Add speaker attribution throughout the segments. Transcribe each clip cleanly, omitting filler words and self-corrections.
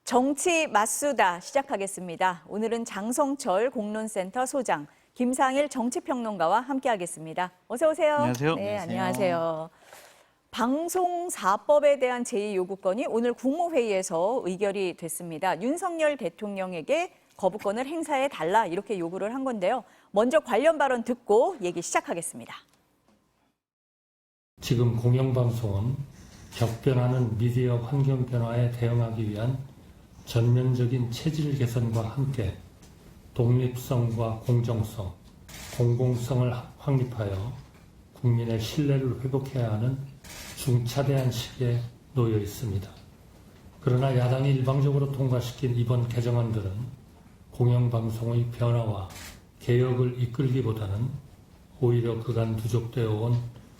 Speaker 1: 정치 맞수다 시작하겠습니다. 오늘은 장성철 공론센터 소장, 김상일 정치평론가와 함께하겠습니다. 어서 오세요.
Speaker 2: 안녕하세요.
Speaker 1: 네, 안녕하세요. 방송사법에 대한 제2요구권이 오늘 국무회의에서 의결이 됐습니다. 윤석열 대통령에게 거부권을 행사해달라 이렇게 요구를 한 건데요. 먼저 관련 발언 듣고 얘기 시작하겠습니다.
Speaker 3: 지금 공영방송은 격변하는 미디어 환경 변화에 대응하기 위한 전면적인 체질 개선과 함께 독립성과 공정성, 공공성을 확립하여 국민의 신뢰를 회복해야 하는 중차대한 시기에 놓여 있습니다. 그러나 야당이 일방적으로 통과시킨 이번 개정안들은 공영방송의 변화와 개혁을 이끌기보다는 오히려 그간 누적되어 온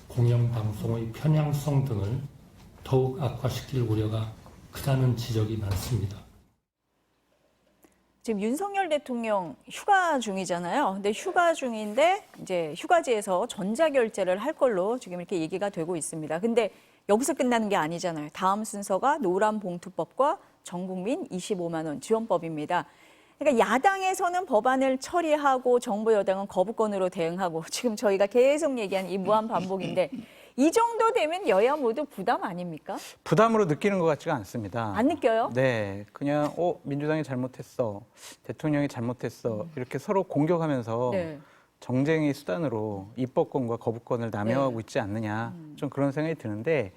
Speaker 3: 공영방송의 편향성 등을 더욱 악화시킬 우려가 크다는 지적이 많습니다.
Speaker 1: 지금 윤석열 대통령 휴가 중이잖아요. 근데 휴가 중인데 이제 휴가지에서 전자결제를 할 걸로 지금 이렇게 얘기가 되고 있습니다. 근데 여기서 끝나는 게 아니잖아요. 다음 순서가 노란봉투법과 전국민 25만 원 지원법입니다. 그러니까 야당에서는 법안을 처리하고 정부 여당은 거부권으로 대응하고 지금 저희가 계속 얘기한 이 무한 반복인데 이 정도 되면 여야 모두 부담 아닙니까?
Speaker 2: 부담으로 느끼는 것 같지가 않습니다.
Speaker 1: 안 느껴요?
Speaker 2: 네, 그냥 민주당이 잘못했어, 대통령이 잘못했어 이렇게 서로 공격하면서
Speaker 1: 네.
Speaker 2: 정쟁의 수단으로 입법권과 거부권을 남용하고
Speaker 1: 네.
Speaker 2: 있지 않느냐 좀 그런 생각이 드는데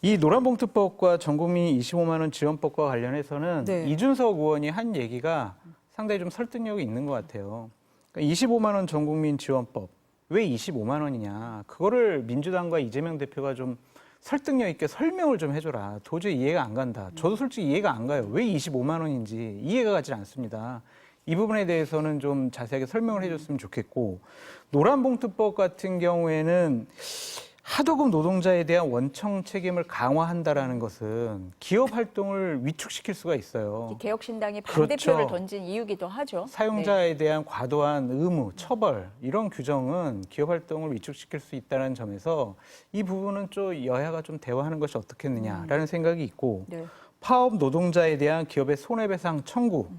Speaker 2: 이 노란봉투법과 전국민 25만 원 지원법과 관련해서는
Speaker 1: 네.
Speaker 2: 이준석 의원이 한 얘기가 상당히 좀 설득력이 있는 것 같아요. 그러니까 25만 원 전국민 지원법 왜 25만 원이냐 그거를 민주당과 이재명 대표가 좀 설득력 있게 설명을 좀 해줘라. 도저히 이해가 안 간다. 저도 솔직히 이해가 안 가요. 왜 25만 원인지 이해가 가지 않습니다. 이 부분에 대해서는 좀 자세하게 설명을 해줬으면 좋겠고 노란봉투법 같은 경우에는 하도급 노동자에 대한 원청 책임을 강화한다라는 것은 기업 활동을 위축시킬 수가 있어요.
Speaker 1: 개혁신당이 반대표를
Speaker 2: 그렇죠.
Speaker 1: 던진 이유기도 하죠.
Speaker 2: 사용자에 대한 과도한 의무, 처벌 이런 규정은 기업 활동을 위축시킬 수 있다는 점에서 이 부분은 좀 여야가 좀 대화하는 것이 어떻겠느냐라는 생각이 있고
Speaker 1: 네.
Speaker 2: 파업 노동자에 대한 기업의 손해배상 청구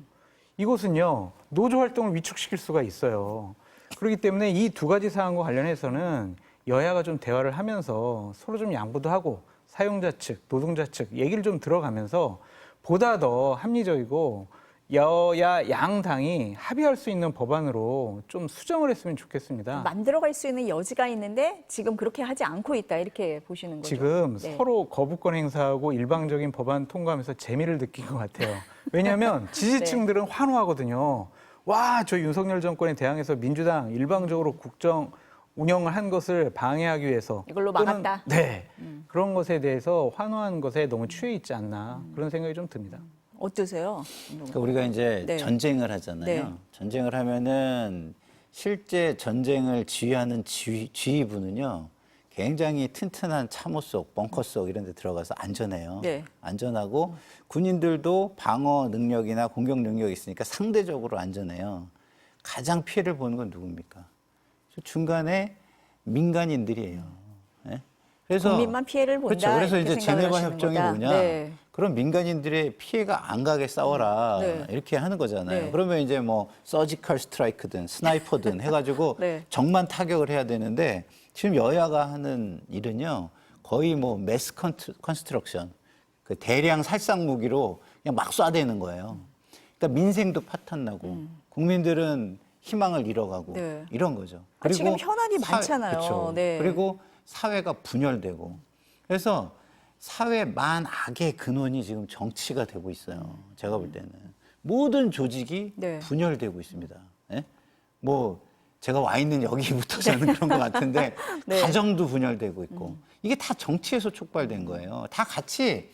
Speaker 2: 이것은요 노조 활동을 위축시킬 수가 있어요. 그렇기 때문에 이 두 가지 사항과 관련해서는 여야가 좀 대화를 하면서 서로 좀 양보도 하고 사용자 측, 노동자 측 얘기를 좀 들어가면서 보다 더 합리적이고 여야 양당이 합의할 수 있는 법안으로 좀 수정을 했으면 좋겠습니다.
Speaker 1: 만들어갈 수 있는 여지가 있는데 지금 그렇게 하지 않고 있다 이렇게 보시는 거죠.
Speaker 2: 지금
Speaker 1: 네.
Speaker 2: 서로 거부권 행사하고 일방적인 법안 통과하면서 재미를 느낀 것 같아요. 왜냐하면 지지층들은 환호하거든요. 와, 저 윤석열 정권에 대항해서 민주당 일방적으로 국정 운영을 한 것을 방해하기 위해서
Speaker 1: 이걸로 막았다.
Speaker 2: 네, 그런 것에 대해서 환호한 것에 너무 취해 있지 않나 그런 생각이 좀 듭니다.
Speaker 1: 어떠세요?
Speaker 4: 그러니까 우리가 이제
Speaker 1: 네.
Speaker 4: 전쟁을 하잖아요.
Speaker 1: 네.
Speaker 4: 전쟁을 하면은 실제 전쟁을 지휘하는 지휘부는요. 굉장히 튼튼한 참호 속, 벙커 속 이런 데 들어가서 안전해요.
Speaker 1: 네.
Speaker 4: 안전하고 군인들도 방어 능력이나 공격 능력이 있으니까 상대적으로 안전해요. 가장 피해를 보는 건 누굽니까? 중간에 민간인들이에요. 네? 그래서
Speaker 1: 국민만 피해를 본다.
Speaker 4: 그렇죠. 그래서
Speaker 1: 이렇게
Speaker 4: 이제
Speaker 1: 생각을
Speaker 4: 제네바
Speaker 1: 하시는
Speaker 4: 협정이
Speaker 1: 거다.
Speaker 4: 뭐냐?
Speaker 1: 네.
Speaker 4: 그런 민간인들의 피해가 안 가게 싸워라.
Speaker 1: 네.
Speaker 4: 이렇게 하는 거잖아요.
Speaker 1: 네.
Speaker 4: 그러면 이제 뭐 서지컬 스트라이크든 스나이퍼든 해가지고
Speaker 1: 네.
Speaker 4: 적만 타격을 해야 되는데 지금 여야가 하는 일은요. 거의 뭐 매스 컨스트럭션, 그 대량 살상 무기로 그냥 막 쏴대는 거예요. 그러니까 민생도 파탄나고 국민들은 희망을 잃어가고
Speaker 1: 네.
Speaker 4: 이런 거죠.
Speaker 1: 지금 현안이 많잖아요.
Speaker 4: 그렇죠.
Speaker 1: 네.
Speaker 4: 그리고 사회가 분열되고 그래서 사회 만악의 근원이 지금 정치가 되고 있어요. 제가 볼 때는 모든 조직이
Speaker 1: 네.
Speaker 4: 분열되고 있습니다. 예? 뭐 제가 와 있는 여기부터서는 그런 것 같은데
Speaker 1: 네.
Speaker 4: 가정도 분열되고 있고 이게 다 정치에서 촉발된 거예요. 다 같이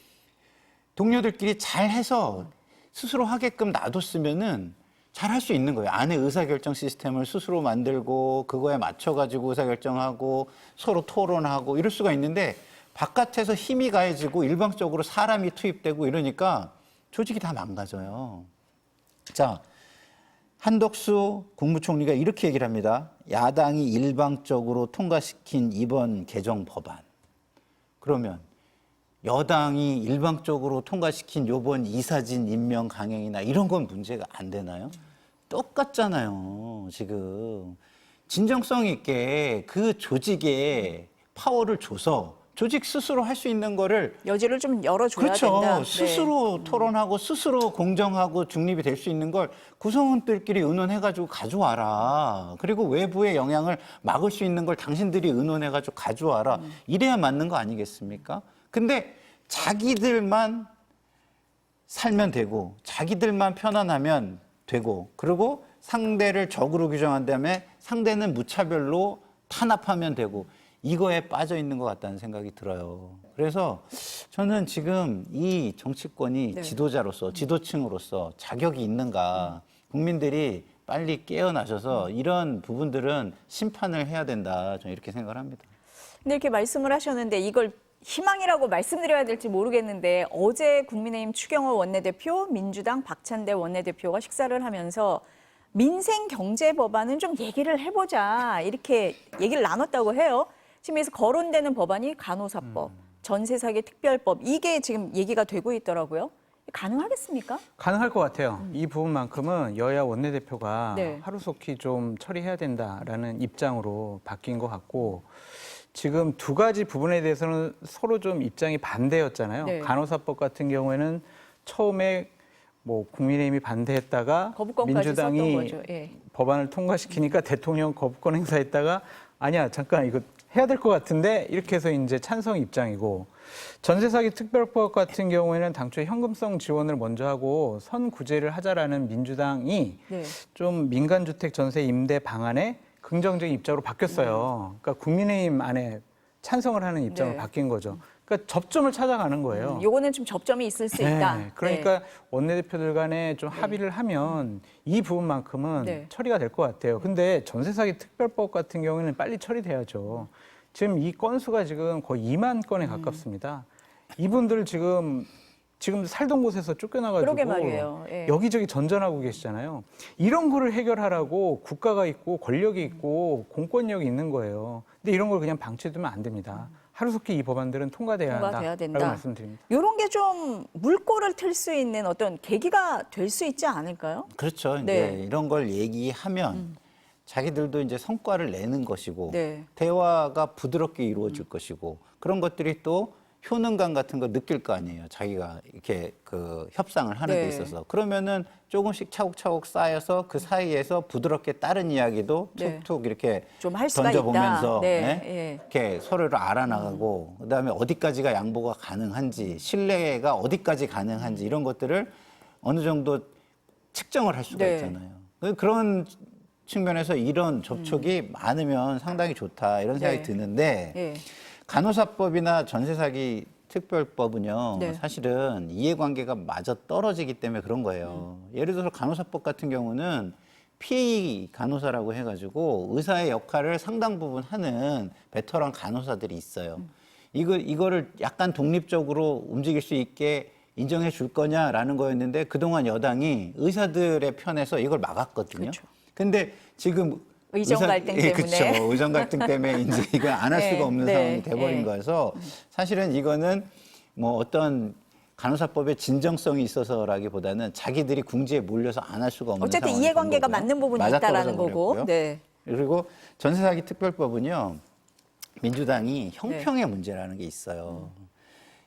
Speaker 4: 동료들끼리 잘해서 스스로 하게끔 놔뒀으면은 잘 할 수 있는 거예요. 안에 의사결정 시스템을 스스로 만들고 그거에 맞춰가지고 의사결정하고 서로 토론하고 이럴 수가 있는데 바깥에서 힘이 가해지고 일방적으로 사람이 투입되고 이러니까 조직이 다 망가져요. 자, 한덕수 국무총리가 이렇게 얘기를 합니다. 야당이 일방적으로 통과시킨 이번 개정 법안. 그러면 여당이 일방적으로 통과시킨 요번 이사진 임명 강행이나 이런 건 문제가 안 되나요? 똑같잖아요, 지금. 진정성 있게 그 조직에 파워를 줘서 조직 스스로 할 수 있는 거를
Speaker 1: 여지를 좀 열어줘야
Speaker 4: 그렇죠.
Speaker 1: 된다. 네.
Speaker 4: 스스로 토론하고 스스로 공정하고 중립이 될 수 있는 걸 구성원들끼리 의논해가지고 가져와라. 그리고 외부의 영향을 막을 수 있는 걸 당신들이 의논해가지고 가져와라. 이래야 맞는 거 아니겠습니까? 근데 자기들만 살면 되고 자기들만 편안하면 되고 그리고 상대를 적으로 규정한 다음에 상대는 무차별로 탄압하면 되고 이거에 빠져 있는 것 같다는 생각이 들어요. 그래서 저는 지금 이 정치권이
Speaker 1: 네.
Speaker 4: 지도자로서 지도층으로서 자격이 있는가 국민들이 빨리 깨어나셔서 이런 부분들은 심판을 해야 된다. 저는 이렇게 생각을 합니다.
Speaker 1: 근데 이렇게 말씀을 하셨는데 이걸 희망이라고 말씀드려야 될지 모르겠는데 어제 국민의힘 추경호 원내대표, 민주당 박찬대 원내대표가 식사를 하면서 민생 경제 법안은 좀 얘기를 해보자 이렇게 얘기를 나눴다고 해요. 지금 여기서 거론되는 법안이 간호사법, 전세 사기 특별법 이게 지금 얘기가 되고 있더라고요. 가능하겠습니까?
Speaker 2: 가능할 것 같아요. 이 부분만큼은 여야 원내대표가
Speaker 1: 네.
Speaker 2: 하루속히 좀 처리해야 된다라는 입장으로 바뀐 것 같고 지금 두 가지 부분에 대해서는 서로 좀 입장이 반대였잖아요.
Speaker 1: 네.
Speaker 2: 간호사법 같은 경우에는 처음에 뭐 국민의힘이 반대했다가
Speaker 1: 거부권까지 썼던
Speaker 2: 민주당이
Speaker 1: 거죠. 예.
Speaker 2: 법안을 통과시키니까 대통령 거부권 행사했다가 아니야 잠깐 이거 해야 될 것 같은데 이렇게 해서 이제 찬성 입장이고 전세 사기 특별법 같은 경우에는 당초에 현금성 지원을 먼저 하고 선구제를 하자라는 민주당이
Speaker 1: 네.
Speaker 2: 좀 민간주택 전세 임대 방안에 긍정적인 입장으로 바뀌었어요. 그러니까 국민의힘 안에 찬성을 하는 입장으로
Speaker 1: 네.
Speaker 2: 바뀐 거죠. 그러니까 접점을 찾아가는 거예요.
Speaker 1: 요거는 좀 접점이 있을 수 있다.
Speaker 2: 네, 그러니까 원내대표들 간에 좀 합의를 하면 이 부분만큼은
Speaker 1: 네.
Speaker 2: 처리가 될 것 같아요. 근데 전세 사기 특별법 같은 경우에는 빨리 처리돼야죠. 지금 이 건수가 지금 거의 2만 건에 가깝습니다. 이분들 지금 살던 곳에서 쫓겨나가지고
Speaker 1: 그러게 말이에요. 예.
Speaker 2: 여기저기 전전하고 계시잖아요. 이런 거를 해결하라고 국가가 있고 권력이 있고 공권력이 있는 거예요. 근데 이런 걸 그냥 방치해두면 안 됩니다. 하루속히 이 법안들은 통과돼야
Speaker 1: 통과돼야
Speaker 2: 한다라고
Speaker 1: 된다.
Speaker 2: 말씀드립니다.
Speaker 1: 이런 게 좀 물꼬를 틀 수 있는 어떤 계기가 될 수 있지 않을까요?
Speaker 4: 그렇죠.
Speaker 1: 네.
Speaker 4: 이제 이런 걸 얘기하면 자기들도 이제 성과를 내는 것이고
Speaker 1: 네.
Speaker 4: 대화가 부드럽게 이루어질 것이고 그런 것들이 또 효능감 같은 거 느낄 거 아니에요. 자기가 이렇게 그 협상을 하는
Speaker 1: 네.
Speaker 4: 데 있어서 그러면은 조금씩 차곡차곡 쌓여서 그 사이에서 부드럽게 다른 이야기도
Speaker 1: 네.
Speaker 4: 툭툭 이렇게
Speaker 1: 좀 할 수가
Speaker 4: 던져보면서
Speaker 1: 있다. 네.
Speaker 4: 네?
Speaker 1: 예.
Speaker 4: 이렇게 서로를 알아나가고 그다음에 어디까지가 양보가 가능한지 신뢰가 어디까지 가능한지 이런 것들을 어느 정도 측정을 할 수가
Speaker 1: 네.
Speaker 4: 있잖아요. 그런 측면에서 이런 접촉이 많으면 상당히 좋다 이런 생각이
Speaker 1: 네.
Speaker 4: 드는데
Speaker 1: 예.
Speaker 4: 간호사법이나 전세사기 특별법은요
Speaker 1: 네.
Speaker 4: 사실은 이해관계가 맞아 떨어지기 때문에 그런 거예요. 예를 들어서 간호사법 같은 경우는 PA 간호사라고 해가지고 의사의 역할을 상당 부분 하는 베테랑 간호사들이 있어요. 이거를 약간 독립적으로 움직일 수 있게 인정해 줄 거냐라는 거였는데 그동안 여당이 의사들의 편에서 이걸 막았거든요.
Speaker 1: 그렇죠.
Speaker 4: 근데 지금
Speaker 1: 의정 갈등 때문에.
Speaker 4: 그렇죠. 의정 갈등 때문에 이제 이걸 안 할
Speaker 1: 네,
Speaker 4: 수가 없는
Speaker 1: 네,
Speaker 4: 상황이 돼버린
Speaker 1: 네.
Speaker 4: 거여서 사실은 이거는 뭐 어떤 간호사법의 진정성이 있어서라기보다는 자기들이 궁지에 몰려서 안 할 수가 없는
Speaker 1: 어쨌든
Speaker 4: 상황이
Speaker 1: 이해관계가
Speaker 4: 된 거고요.
Speaker 1: 맞는 부분이
Speaker 4: 맞아떨어져
Speaker 1: 있다라는 거고.
Speaker 4: 버렸고요.
Speaker 1: 네.
Speaker 4: 그리고 전세사기 특별법은요. 민주당이 형평의 문제라는 게 있어요.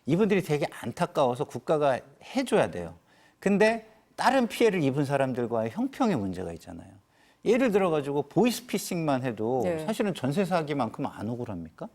Speaker 4: 이분들이 되게 안타까워서 국가가 해줘야 돼요. 근데 다른 피해를 입은 사람들과의 형평의 문제가 있잖아요. 예를 들어가지고 보이스피싱만 해도
Speaker 1: 네.
Speaker 4: 사실은 전세 사기만큼 안 억울합니까?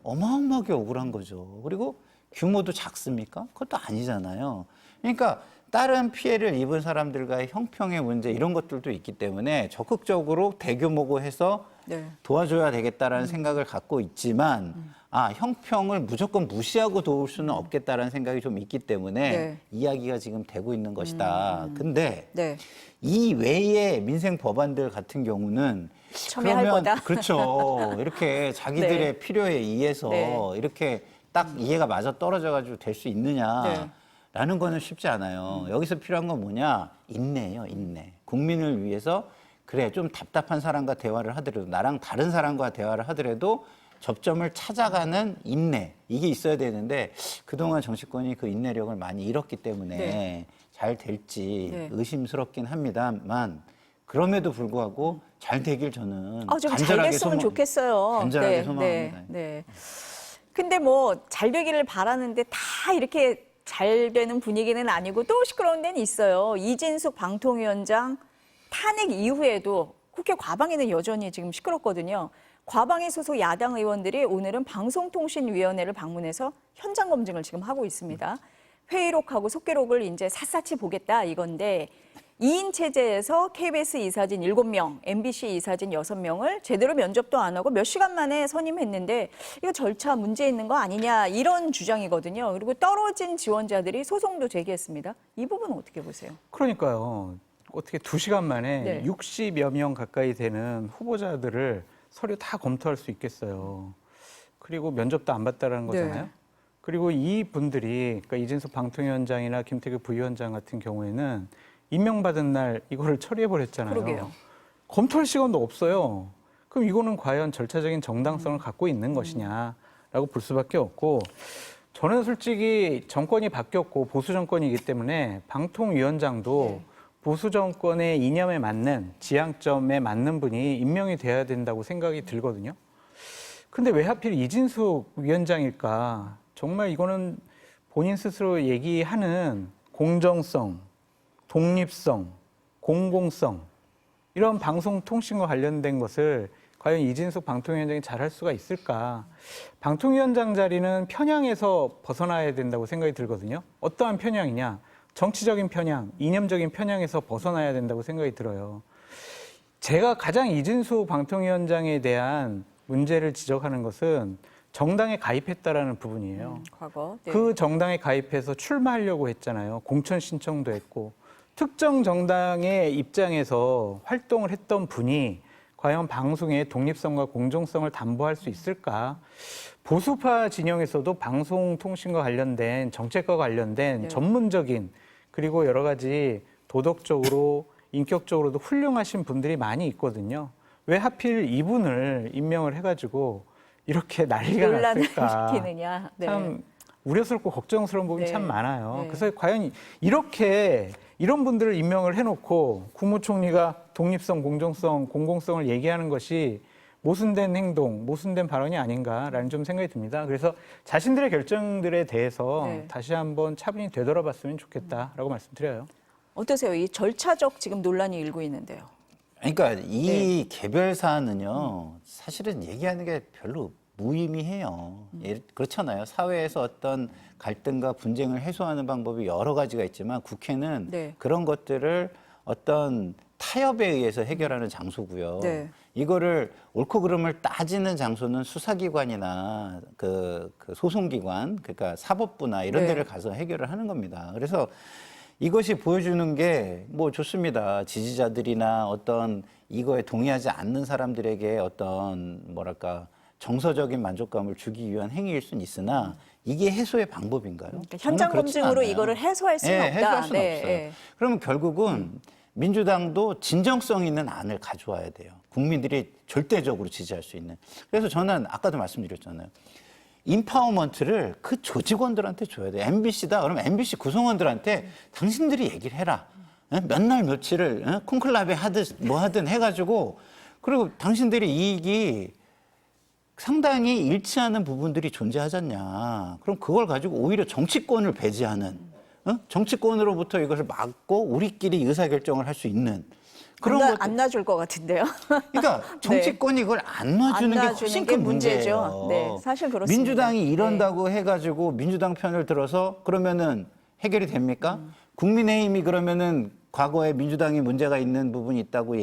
Speaker 4: 어마어마하게 억울한 거죠. 그리고 규모도 작습니까? 그것도 아니잖아요. 그러니까 다른 피해를 입은 사람들과의 형평의 문제 이런 것들도 있기 때문에 적극적으로 대규모고 해서
Speaker 1: 네.
Speaker 4: 도와줘야 되겠다라는 생각을 갖고 있지만 형평을 무조건 무시하고 도울 수는 없겠다라는 생각이 좀 있기 때문에
Speaker 1: 네.
Speaker 4: 이야기가 지금 되고 있는 것이다. 근데
Speaker 1: 네.
Speaker 4: 이 외의 민생 법안들 같은 경우는
Speaker 1: 첨예할 거다.
Speaker 4: 그렇죠. 이렇게 자기들의
Speaker 1: 네.
Speaker 4: 필요에 의해서
Speaker 1: 네.
Speaker 4: 이렇게 딱 이해가 맞아 떨어져 가지고 될 수 있느냐. 라는 거는 쉽지 않아요. 여기서 필요한 건 뭐냐? 인내예요, 인내. 국민을 위해서 그래 좀 답답한 사람과 대화를 하더라도 나랑 다른 사람과 대화를 하더라도 접점을 찾아가는 인내 이게 있어야 되는데 그동안 정치권이 그 인내력을 많이 잃었기 때문에
Speaker 1: 네.
Speaker 4: 잘 될지
Speaker 1: 네.
Speaker 4: 의심스럽긴 합니다만 그럼에도 불구하고 잘 되길 저는
Speaker 1: 좀 잘
Speaker 4: 간절하게
Speaker 1: 됐으면 좋겠어요.
Speaker 4: 간절하게 소망합니다.
Speaker 1: 네. 근데 뭐 잘 되기를 바라는데 다 이렇게 잘 되는 분위기는 아니고 또 시끄러운 데는 있어요. 이진숙 방통위원장 탄핵 이후에도 국회 과방위는 여전히 지금 시끄럽거든요. 과방위 소속 야당 의원들이 오늘은 방송통신위원회를 방문해서 현장 검증을 지금 하고 있습니다. 회의록하고 속기록을 이제 샅샅이 보겠다 이건데 2인 체제에서 KBS 이사진 7명, MBC 이사진 6명을 제대로 면접도 안 하고 몇 시간 만에 선임했는데 이거 절차 문제 있는 거 아니냐 이런 주장이거든요. 그리고 떨어진 지원자들이 소송도 제기했습니다. 이 부분은 어떻게 보세요?
Speaker 2: 그러니까요. 어떻게 2시간 만에
Speaker 1: 네.
Speaker 2: 60여 명 가까이 되는 후보자들을 서류 다 검토할 수 있겠어요. 그리고 면접도 안 봤다라는 거잖아요.
Speaker 1: 네.
Speaker 2: 그리고 이 분들이 그러니까 이진숙 방통위원장이나 김태규 부위원장 같은 경우에는 임명받은 날 이거를 처리해 버렸잖아요.
Speaker 1: 그러게요.
Speaker 2: 검토할 시간도 없어요. 그럼 이거는 과연 절차적인 정당성을 갖고 있는 것이냐라고 볼 수밖에 없고 저는 솔직히 정권이 바뀌었고 보수 정권이기 때문에 방통위원장도 보수 정권의 이념에 맞는 지향점에 맞는 분이 임명이 돼야 된다고 생각이 들거든요. 근데 왜 하필 이진숙 위원장일까? 정말 이거는 본인 스스로 얘기하는 공정성, 독립성, 공공성 이런 방송통신과 관련된 것을 과연 이진숙 방통위원장이 잘할 수가 있을까? 방통위원장 자리는 편향에서 벗어나야 된다고 생각이 들거든요. 어떠한 편향이냐? 정치적인 편향, 이념적인 편향에서 벗어나야 된다고 생각이 들어요. 제가 가장 이진숙 방통위원장에 대한 문제를 지적하는 것은 정당에 가입했다라는 부분이에요.
Speaker 1: 과거. 네.
Speaker 2: 그 정당에 가입해서 출마하려고 했잖아요. 공천 신청도 했고 특정 정당의 입장에서 활동을 했던 분이 과연 방송의 독립성과 공정성을 담보할 수 있을까? 보수파 진영에서도 방송통신과 관련된 정책과 관련된
Speaker 1: 네.
Speaker 2: 전문적인 그리고 여러 가지 도덕적으로 인격적으로도 훌륭하신 분들이 많이 있거든요. 왜 하필 이분을 임명을 해가지고 이렇게 난리가
Speaker 1: 논란을
Speaker 2: 났을까?
Speaker 1: 시키느냐. 네.
Speaker 2: 참 우려스럽고 걱정스러운 부분이
Speaker 1: 네.
Speaker 2: 참 많아요.
Speaker 1: 네.
Speaker 2: 그래서 과연 이렇게 이런 분들을 임명을 해놓고 국무총리가 독립성, 공정성, 공공성을 얘기하는 것이 모순된 행동, 모순된 발언이 아닌가라는 좀 생각이 듭니다. 그래서 자신들의 결정들에 대해서
Speaker 1: 네.
Speaker 2: 다시 한번 차분히 되돌아봤으면 좋겠다라고 말씀드려요.
Speaker 1: 어떠세요? 이 절차적 지금 논란이 일고 있는데요.
Speaker 4: 그러니까 이 개별 사안은요 사실은 얘기하는 게 별로 무의미해요. 그렇잖아요. 사회에서 어떤 갈등과 분쟁을 해소하는 방법이 여러 가지가 있지만 국회는
Speaker 1: 네.
Speaker 4: 그런 것들을 어떤 타협에 의해서 해결하는 장소고요.
Speaker 1: 네.
Speaker 4: 이거를 옳고 그름을 따지는 장소는 수사기관이나 그 소송기관, 그러니까 사법부나 이런
Speaker 1: 네.
Speaker 4: 데를 가서 해결을 하는 겁니다. 그래서 이것이 보여주는 게 뭐 좋습니다. 지지자들이나 어떤 이거에 동의하지 않는 사람들에게 어떤 뭐랄까 정서적인 만족감을 주기 위한 행위일 수는 있으나 이게 해소의 방법인가요?
Speaker 1: 그러니까 현장
Speaker 4: 저는 그렇진
Speaker 1: 검증으로
Speaker 4: 않아요.
Speaker 1: 이거를 해소할 수는 없다.
Speaker 4: 해소할 수는
Speaker 1: 네,
Speaker 4: 없어요.
Speaker 1: 네.
Speaker 4: 그러면 결국은 민주당도 진정성 있는 안을 가져와야 돼요. 국민들이 절대적으로 지지할 수 있는. 그래서 저는 아까도 말씀드렸잖아요. 인파워먼트를 그 조직원들한테 줘야 돼요. MBC다. 그러면 MBC 구성원들한테 당신들이 얘기를 해라. 몇 날 며칠을 콘클라베 하듯 뭐 하든 해가지고 그리고 당신들이 이익이 상당히 일치하는 부분들이 존재하잖냐. 그럼 그걸 가지고 오히려 정치권을 배제하는 정치권으로부터 이것을 막고 우리끼리 의사결정을 할 수 있는 그런 것들.
Speaker 1: 안 놔줄 것 같은데요.
Speaker 4: 그러니까 정치권이 그걸 안 놔주는 게 훨씬 큰 문제죠.
Speaker 1: 네, 사실 그렇습니다.
Speaker 4: 민주당이 이런다고 해가지고 민주당 편을 들어서 그러면은 해결이 됩니까? 국민의힘이 그러면은 과거에 민주당이 문제가 있는 부분이 있다고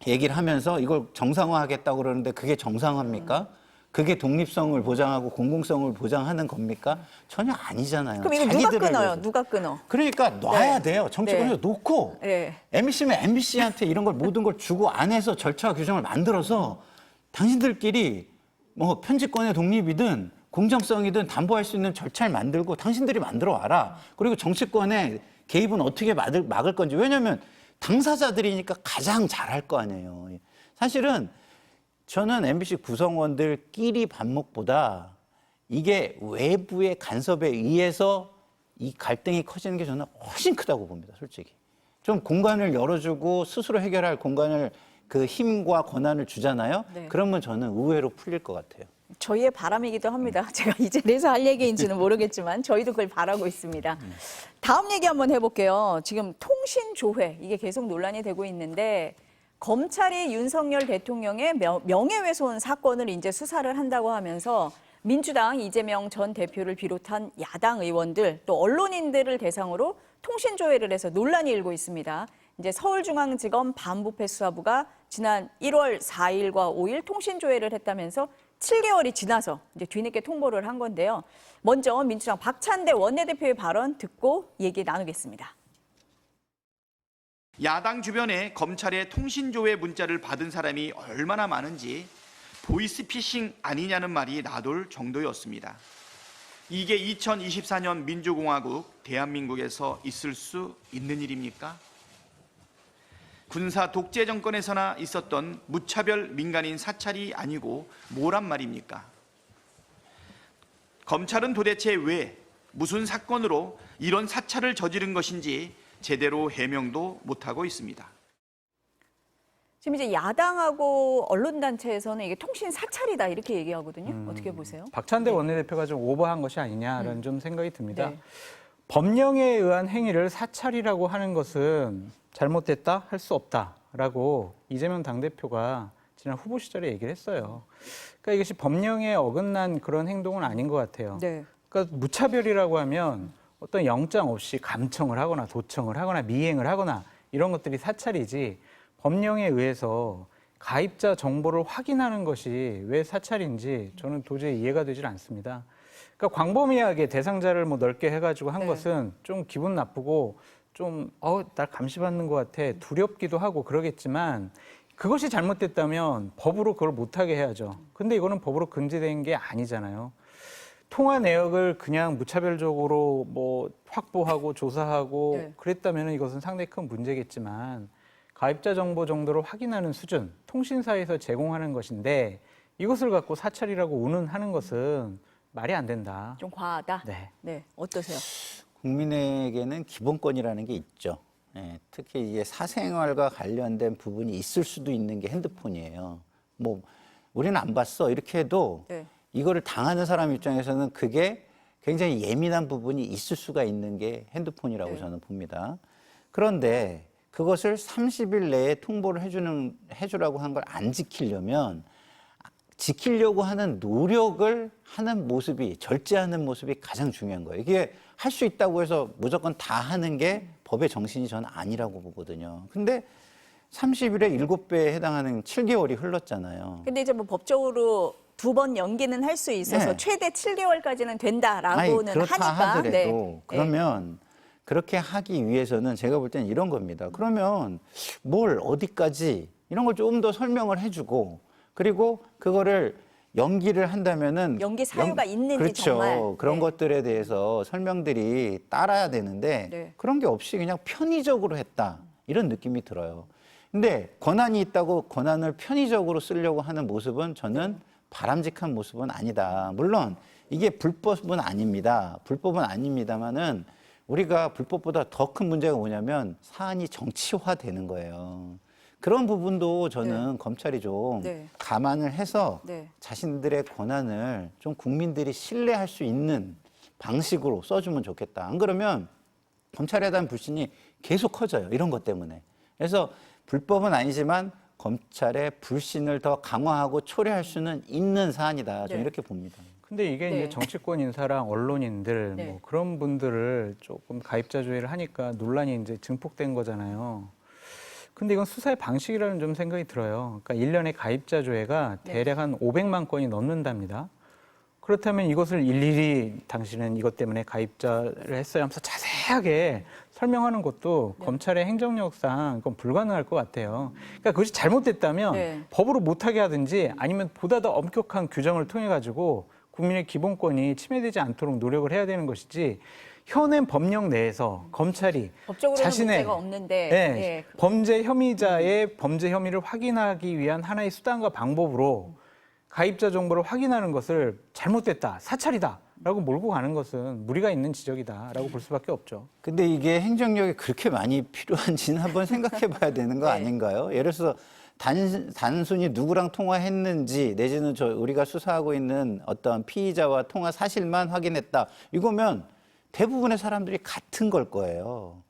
Speaker 4: 얘기를 하면서 이걸 정상화하겠다고 그러는데 그게 정상화입니까? 그게 독립성을 보장하고 공공성을 보장하는 겁니까? 전혀 아니잖아요.
Speaker 1: 그럼 이거 누가
Speaker 4: 자기들을
Speaker 1: 끊어요?
Speaker 4: 위해서.
Speaker 1: 누가 끊어?
Speaker 4: 그러니까 놔야 돼요. 정치권에서 놓고
Speaker 1: 네.
Speaker 4: MBC면 MBC한테 이런 걸 모든 걸 주고 안에서 절차와 규정을 만들어서 당신들끼리 뭐 편집권의 독립이든 공정성이든 담보할 수 있는 절차를 만들고 당신들이 만들어 와라. 그리고 정치권의 개입은 어떻게 막을 건지. 왜냐하면 당사자들이니까 가장 잘할 거 아니에요. 사실은 저는 MBC 구성원들끼리 반목보다 이게 외부의 간섭에 의해서 이 갈등이 커지는 게 저는 훨씬 크다고 봅니다, 솔직히. 좀 공간을 열어주고 스스로 해결할 공간을 그 힘과 권한을 주잖아요.
Speaker 1: 네.
Speaker 4: 그러면 저는 의외로 풀릴 것 같아요.
Speaker 1: 저희의 바람이기도 합니다. 제가 이 자리에서 할 얘기인지는 모르겠지만 저희도 그걸 바라고 있습니다. 다음 얘기 한번 해볼게요. 지금 통신조회 이게 계속 논란이 되고 있는데 검찰이 윤석열 대통령의 명예훼손 사건을 이제 수사를 한다고 하면서 민주당 이재명 전 대표를 비롯한 야당 의원들 또 언론인들을 대상으로 통신조회를 해서 논란이 일고 있습니다. 이제 서울중앙지검 반부패수사부가 지난 1월 4일과 5일 통신조회를 했다면서 7개월이 지나서 이제 뒤늦게 통보를 한 건데요. 먼저 민주당 박찬대 원내대표의 발언 듣고 얘기 나누겠습니다.
Speaker 5: 야당 주변에 검찰의 통신조회 문자를 받은 사람이 얼마나 많은지 보이스피싱 아니냐는 말이 나돌 정도였습니다. 이게 2024년 민주공화국 대한민국에서 있을 수 있는 일입니까? 군사 독재 정권에서나 있었던 무차별 민간인 사찰이 아니고 뭐란 말입니까? 검찰은 도대체 왜 무슨 사건으로 이런 사찰을 저지른 것인지 제대로 해명도 못하고 있습니다.
Speaker 1: 지금 이제 야당하고 언론단체에서는 이게 통신 사찰이다 이렇게 얘기하거든요. 어떻게 보세요?
Speaker 2: 박찬대 원내대표가 좀 오버한 것이 아니냐라는 좀 생각이 듭니다.
Speaker 1: 네.
Speaker 2: 법령에 의한 행위를 사찰이라고 하는 것은 잘못됐다 할 수 없다라고 이재명 당대표가 지난 후보 시절에 얘기를 했어요. 그러니까 이것이 법령에 어긋난 그런 행동은 아닌 것 같아요.
Speaker 1: 네.
Speaker 2: 그러니까 무차별이라고 하면 어떤 영장 없이 감청을 하거나 도청을 하거나 미행을 하거나 이런 것들이 사찰이지 법령에 의해서 가입자 정보를 확인하는 것이 왜 사찰인지 저는 도저히 이해가 되질 않습니다. 그러니까 광범위하게 대상자를 뭐 넓게 해가지고 한
Speaker 1: 네.
Speaker 2: 것은 좀 기분 나쁘고 좀 날 감시받는 것 같아 두렵기도 하고 그러겠지만 그것이 잘못됐다면 법으로 그걸 못하게 해야죠. 근데 이거는 법으로 금지된 게 아니잖아요. 통화 내역을 그냥 무차별적으로 뭐 확보하고 조사하고
Speaker 1: 네.
Speaker 2: 그랬다면 이것은 상당히 큰 문제겠지만 가입자 정보 정도를 확인하는 수준, 통신사에서 제공하는 것인데 이것을 갖고 사찰이라고 운운하는 것은 말이 안 된다.
Speaker 1: 좀 과하다.
Speaker 2: 네.
Speaker 1: 네, 어떠세요?
Speaker 4: 국민에게는 기본권이라는 게 있죠. 예, 특히 이게 사생활과 관련된 부분이 있을 수도 있는 게 핸드폰이에요. 뭐 우리는 안 봤어 이렇게 해도
Speaker 1: 네.
Speaker 4: 이거를 당하는 사람 입장에서는 그게 굉장히 예민한 부분이 있을 수가 있는 게 핸드폰이라고
Speaker 1: 네.
Speaker 4: 저는 봅니다. 그런데 그것을 30일 내에 통보를 해주라고 한 걸 안 지키려면 지키려고 하는 노력을 하는 모습이 절제하는 모습이 가장 중요한 거예요. 이게 할 수 있다고 해서 무조건 다 하는 게 법의 정신이 저는 아니라고 보거든요. 근데 30일에 7배에 해당하는 7개월이 흘렀잖아요.
Speaker 1: 근데 이제 뭐 법적으로 2번 연기는 할 수 있어서
Speaker 4: 네.
Speaker 1: 최대 7개월까지는
Speaker 4: 아니,
Speaker 1: 된다라고는
Speaker 4: 그렇다
Speaker 1: 하니까.
Speaker 4: 하더라도 그러면 그렇게 하기 위해서는 제가 볼 때는 이런 겁니다. 그러면 뭘 어디까지 이런 걸 좀 더 설명을 해주고 그리고 그거를 연기를 한다면은
Speaker 1: 연기 사유가 있는지
Speaker 4: 그렇죠.
Speaker 1: 정말.
Speaker 4: 그런
Speaker 1: 네.
Speaker 4: 것들에 대해서 설명들이 따라야 되는데
Speaker 1: 네.
Speaker 4: 그런 게 없이 그냥 편의적으로 했다 이런 느낌이 들어요. 근데 권한이 있다고 권한을 편의적으로 쓰려고 하는 모습은 저는 바람직한 모습은 아니다. 물론 이게 불법은 아닙니다. 불법은 아닙니다만은 우리가 불법보다 더 큰 문제가 뭐냐면 사안이 정치화되는 거예요. 그런 부분도 저는 검찰이 좀
Speaker 1: 네.
Speaker 4: 감안을 해서
Speaker 1: 네.
Speaker 4: 자신들의 권한을 좀 국민들이 신뢰할 수 있는 방식으로 써주면 좋겠다. 안 그러면 검찰에 대한 불신이 계속 커져요. 이런 것 때문에. 그래서 불법은 아니지만 검찰의 불신을 더 강화하고 초래할 수는 있는 사안이다. 저는
Speaker 1: 네.
Speaker 4: 이렇게 봅니다.
Speaker 2: 근데 이게
Speaker 1: 네.
Speaker 2: 이제 정치권 인사랑 언론인들
Speaker 1: 네.
Speaker 2: 뭐 그런 분들을 조금 가입자 조회를 하니까 논란이 이제 증폭된 거잖아요. 근데 이건 수사의 방식이라는 좀 생각이 들어요. 그러니까 1년에 가입자 조회가
Speaker 1: 네.
Speaker 2: 대략 한 500만 건이 넘는답니다. 그렇다면 이것을 일일이 당신은 이것 때문에 가입자를 했어요 하면서 자세하게 설명하는 것도
Speaker 1: 네.
Speaker 2: 검찰의 행정력상 그건 불가능할 것 같아요. 그러니까 그것이 잘못됐다면
Speaker 1: 네.
Speaker 2: 법으로 못하게 하든지 아니면 보다 더 엄격한 규정을 통해 가지고 국민의 기본권이 침해되지 않도록 노력을 해야 되는 것이지 현행 법령 내에서 검찰이
Speaker 1: 법적으로는
Speaker 2: 자신의
Speaker 1: 문제가 없는데
Speaker 2: 네,
Speaker 1: 예.
Speaker 2: 범죄 혐의자의 범죄 혐의를 확인하기 위한 하나의 수단과 방법으로 가입자 정보를 확인하는 것을 잘못됐다, 사찰이다라고 몰고 가는 것은 무리가 있는 지적이다라고 볼 수밖에 없죠.
Speaker 4: 근데 이게 행정력이 그렇게 많이 필요한지는 한번 생각해 봐야 되는 거
Speaker 1: 네.
Speaker 4: 아닌가요? 예를 들어서 단순히 누구랑 통화했는지 내지는 우리가 수사하고 있는 어떤 피의자와 통화 사실만 확인했다. 이거면 대부분의 사람들이 같은 걸 거예요.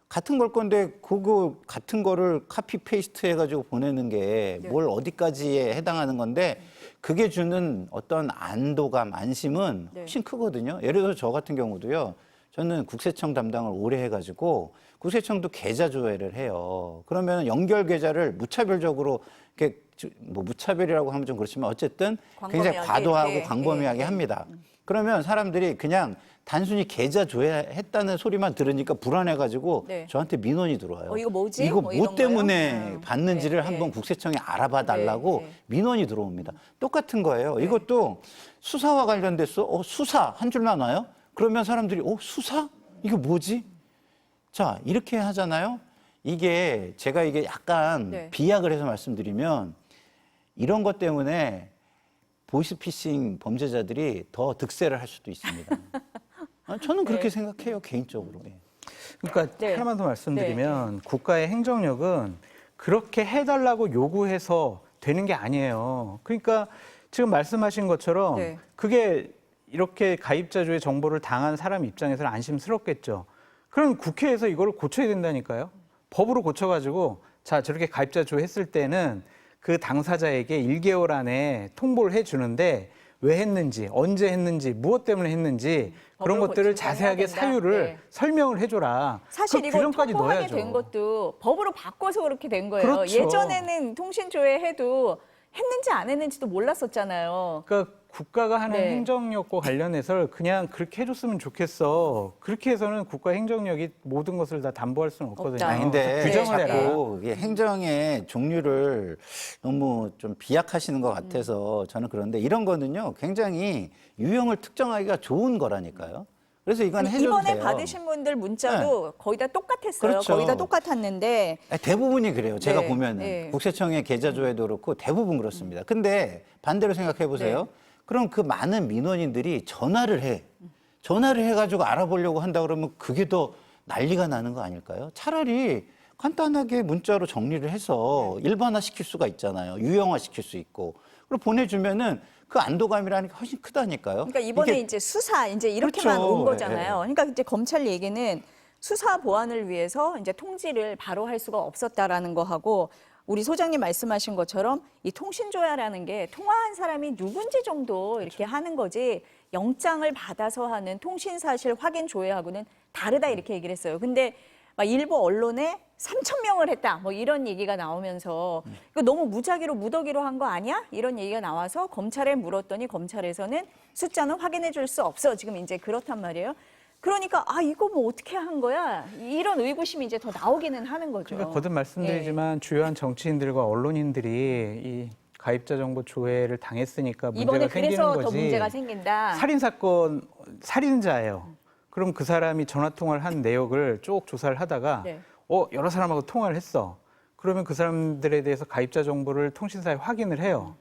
Speaker 4: 같은 걸 건데 그거 같은 거를 카피 페이스트 해가지고 보내는 게 뭘 어디까지에 해당하는 건데 그게 주는 어떤 안도감, 안심은 훨씬 크거든요. 예를 들어서 저 같은 경우도요. 저는 국세청 담당을 오래 해가지고 국세청도 계좌 조회를 해요. 그러면 연결 계좌를 무차별적으로 이렇게 뭐 무차별이라고 하면 좀 그렇지만 어쨌든 굉장히
Speaker 1: 광범위하게
Speaker 4: 과도하고
Speaker 1: 이렇게,
Speaker 4: 광범위하게 합니다. 그러면 사람들이 그냥 단순히 계좌 조회했다는 소리만 들으니까 불안해가지고
Speaker 1: 네.
Speaker 4: 저한테 민원이 들어와요.
Speaker 1: 이거 뭐지?
Speaker 4: 이거
Speaker 1: 뭐
Speaker 4: 뭐
Speaker 1: 이런
Speaker 4: 때문에
Speaker 1: 거요?
Speaker 4: 받는지를
Speaker 1: 네,
Speaker 4: 한번
Speaker 1: 네.
Speaker 4: 국세청에 알아봐 달라고
Speaker 1: 네, 네.
Speaker 4: 민원이 들어옵니다. 똑같은 거예요. 이것도 수사와 관련돼서 수사 한 줄만 와요? 그러면 사람들이 수사? 이게 뭐지? 자, 이렇게 하잖아요. 이게 제가 이게 약간
Speaker 1: 네.
Speaker 4: 비약을 해서 말씀드리면 이런 것 때문에 보이스피싱 범죄자들이 더 득세를 할 수도 있습니다. 저는 그렇게 생각해요, 개인적으로. 예.
Speaker 2: 그러니까
Speaker 1: 네.
Speaker 2: 하나만 더 말씀드리면 국가의 행정력은 그렇게 해달라고 요구해서 되는 게 아니에요. 그러니까 지금 말씀하신 것처럼
Speaker 1: 네.
Speaker 2: 그게 이렇게 가입자조의 정보를 당한 사람 입장에서는 안심스럽겠죠. 그럼 국회에서 이걸 고쳐야 된다니까요. 법으로 고쳐가지고 자 저렇게 가입자조 했을 때는 그 당사자에게 1개월 안에 통보를 해주는데 왜 했는지, 언제 했는지, 무엇 때문에 했는지 그런
Speaker 1: 법을
Speaker 2: 것들을
Speaker 1: 고치고 해야
Speaker 2: 자세하게
Speaker 1: 된다.
Speaker 2: 사유를
Speaker 1: 네.
Speaker 2: 설명을 해줘라.
Speaker 1: 사실
Speaker 2: 그
Speaker 1: 이거
Speaker 2: 규정까지
Speaker 1: 통보하게
Speaker 2: 넣어야죠.
Speaker 1: 된 것도 법으로 바꿔서 그렇게 된 거예요.
Speaker 2: 그렇죠.
Speaker 1: 예전에는 통신조회 해도 했는지 안 했는지도 몰랐었잖아요.
Speaker 2: 그러니까 국가가 하는
Speaker 1: 네.
Speaker 2: 행정력과 관련해서 그냥 그렇게 해줬으면 좋겠어. 그렇게 해서는 국가 행정력이 모든 것을 다 담보할 수는 없거든요.
Speaker 1: 없다.
Speaker 4: 근데
Speaker 2: 규정을 해라.
Speaker 4: 자꾸 이게 행정의 종류를 너무 좀 비약하시는 것 같아서 저는 그런데 이런 거는요 굉장히 유형을 특정하기가 좋은 거라니까요. 그래서 이건 해줘도
Speaker 1: 이번에
Speaker 4: 돼요.
Speaker 1: 받으신 분들 문자도 거의 다 똑같았어요.
Speaker 4: 그렇죠.
Speaker 1: 거의 다 똑같았는데
Speaker 4: 대부분이 그래요. 제가
Speaker 1: 네,
Speaker 4: 보면은
Speaker 1: 네.
Speaker 4: 국세청의 계좌조회도 그렇고 대부분 그렇습니다. 근데 반대로 생각해 보세요.
Speaker 1: 네.
Speaker 4: 그럼 그 많은 민원인들이 전화를 해. 전화를 해가지고 알아보려고 한다 그러면 그게 더 난리가 나는 거 아닐까요? 차라리 간단하게 문자로 정리를 해서 일반화 시킬 수가 있잖아요. 유형화 시킬 수 있고. 그리고 보내주면은 그 안도감이라는 게 훨씬 크다니까요.
Speaker 1: 그러니까 이번에
Speaker 4: 이게
Speaker 1: 이제 수사 이제 이렇게만
Speaker 4: 그렇죠.
Speaker 1: 온 거잖아요.
Speaker 4: 예.
Speaker 1: 그러니까 이제 검찰 얘기는 수사 보완을 위해서 이제 통지를 바로 할 수가 없었다라는 거 하고 우리 소장님 말씀하신 것처럼 이 통신조회라는 게 통화한 사람이 누군지 정도 이렇게 하는 거지 영장을 받아서 하는 통신사실 확인 조회하고는 다르다 이렇게 얘기를 했어요. 근데 막 일부 언론에 3,000명을 했다 뭐 이런 얘기가 나오면서 이거 너무 무작위로 무더기로 한 거 아니야? 이런 얘기가 나와서 검찰에 물었더니 검찰에서는 숫자는 확인해 줄 수 없어. 지금 이제 그렇단 말이에요. 그러니까 이거 뭐 어떻게 한 거야? 이런 의구심이 이제 더 나오기는 하는 거죠.
Speaker 2: 그러니까 거듭 말씀드리지만 주요한 정치인들과 언론인들이 이 가입자 정보 조회를 당했으니까 문제가
Speaker 1: 이번에
Speaker 2: 생기는
Speaker 1: 그래서
Speaker 2: 거지.
Speaker 1: 더 문제가 생긴다.
Speaker 2: 살인 사건 살인자예요. 그럼 그 사람이 전화 통화를 한 내역을 쭉 조사를 하다가
Speaker 1: 네.
Speaker 2: 여러 사람하고 통화를 했어. 그러면 그 사람들에 대해서 가입자 정보를 통신사에 확인을 해요.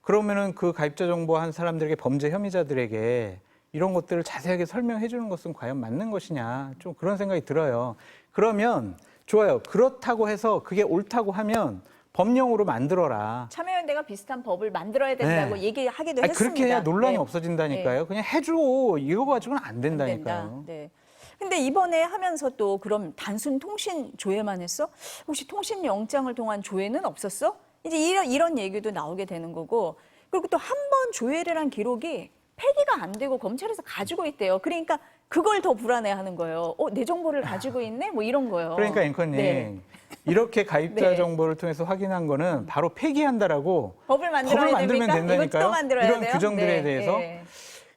Speaker 2: 그러면은 그 가입자 정보 한 사람들에게 범죄 혐의자들에게 이런 것들을 자세하게 설명해 주는 것은 과연 맞는 것이냐. 좀 그런 생각이 들어요. 그러면 좋아요. 그렇다고 해서 그게 옳다고 하면 법령으로 만들어라.
Speaker 1: 참여연대가 비슷한 법을 만들어야 된다고
Speaker 2: 네.
Speaker 1: 얘기하기도
Speaker 2: 아니,
Speaker 1: 했습니다.
Speaker 2: 그렇게 해야 논란이
Speaker 1: 네.
Speaker 2: 없어진다니까요. 그냥 해줘. 이거 가지고는 안 된다니까요.
Speaker 1: 네. 근데 이번에 하면서 또 그럼 단순 통신 조회만 했어? 혹시 통신 영장을 통한 조회는 없었어? 이제 이런 얘기도 나오게 되는 거고 그리고 또 한 번 조회를 한 기록이 폐기가 안 되고 검찰에서 가지고 있대요. 그러니까 그걸 더 불안해하는 거예요. 내 정보를 가지고 있네? 뭐 이런 거요.
Speaker 2: 그러니까 앵커님
Speaker 1: 네.
Speaker 2: 이렇게 가입자
Speaker 1: 네.
Speaker 2: 정보를 통해서 확인한 거는 바로 폐기한다라고
Speaker 1: 법을 만들어야
Speaker 2: 법을 만들면
Speaker 1: 됩니까?
Speaker 2: 된다니까요.
Speaker 1: 이것도 만들어야
Speaker 2: 이런
Speaker 1: 돼요?
Speaker 2: 규정들에
Speaker 1: 네,
Speaker 2: 대해서.
Speaker 1: 네.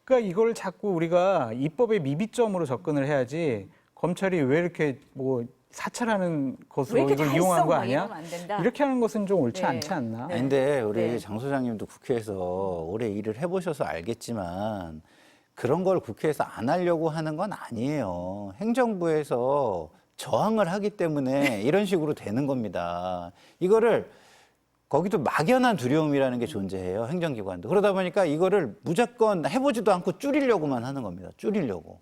Speaker 2: 그러니까 이걸 자꾸 우리가 입법의 미비점으로 접근을 해야지 검찰이 왜 이렇게 뭐 사찰하는
Speaker 1: 왜
Speaker 2: 것으로
Speaker 1: 이렇게
Speaker 2: 이걸
Speaker 1: 다
Speaker 2: 이용한
Speaker 1: 했어?
Speaker 2: 거
Speaker 1: 막
Speaker 2: 아니야?
Speaker 1: 이러면 안 된다.
Speaker 2: 이렇게 하는 것은 좀 옳지
Speaker 1: 네.
Speaker 2: 않지 않나?
Speaker 1: 네.
Speaker 4: 근데 우리
Speaker 1: 네.
Speaker 4: 장 소장님도 국회에서 오래 일을 해보셔서 알겠지만 그런 걸 국회에서 안 하려고 하는 건 아니에요. 행정부에서 저항을 하기 때문에 이런 식으로 되는 겁니다. 이거를 거기도 막연한 두려움이라는 게 존재해요. 행정기관도. 그러다 보니까 이거를 무조건 해보지도 않고 줄이려고만 하는 겁니다. 줄이려고.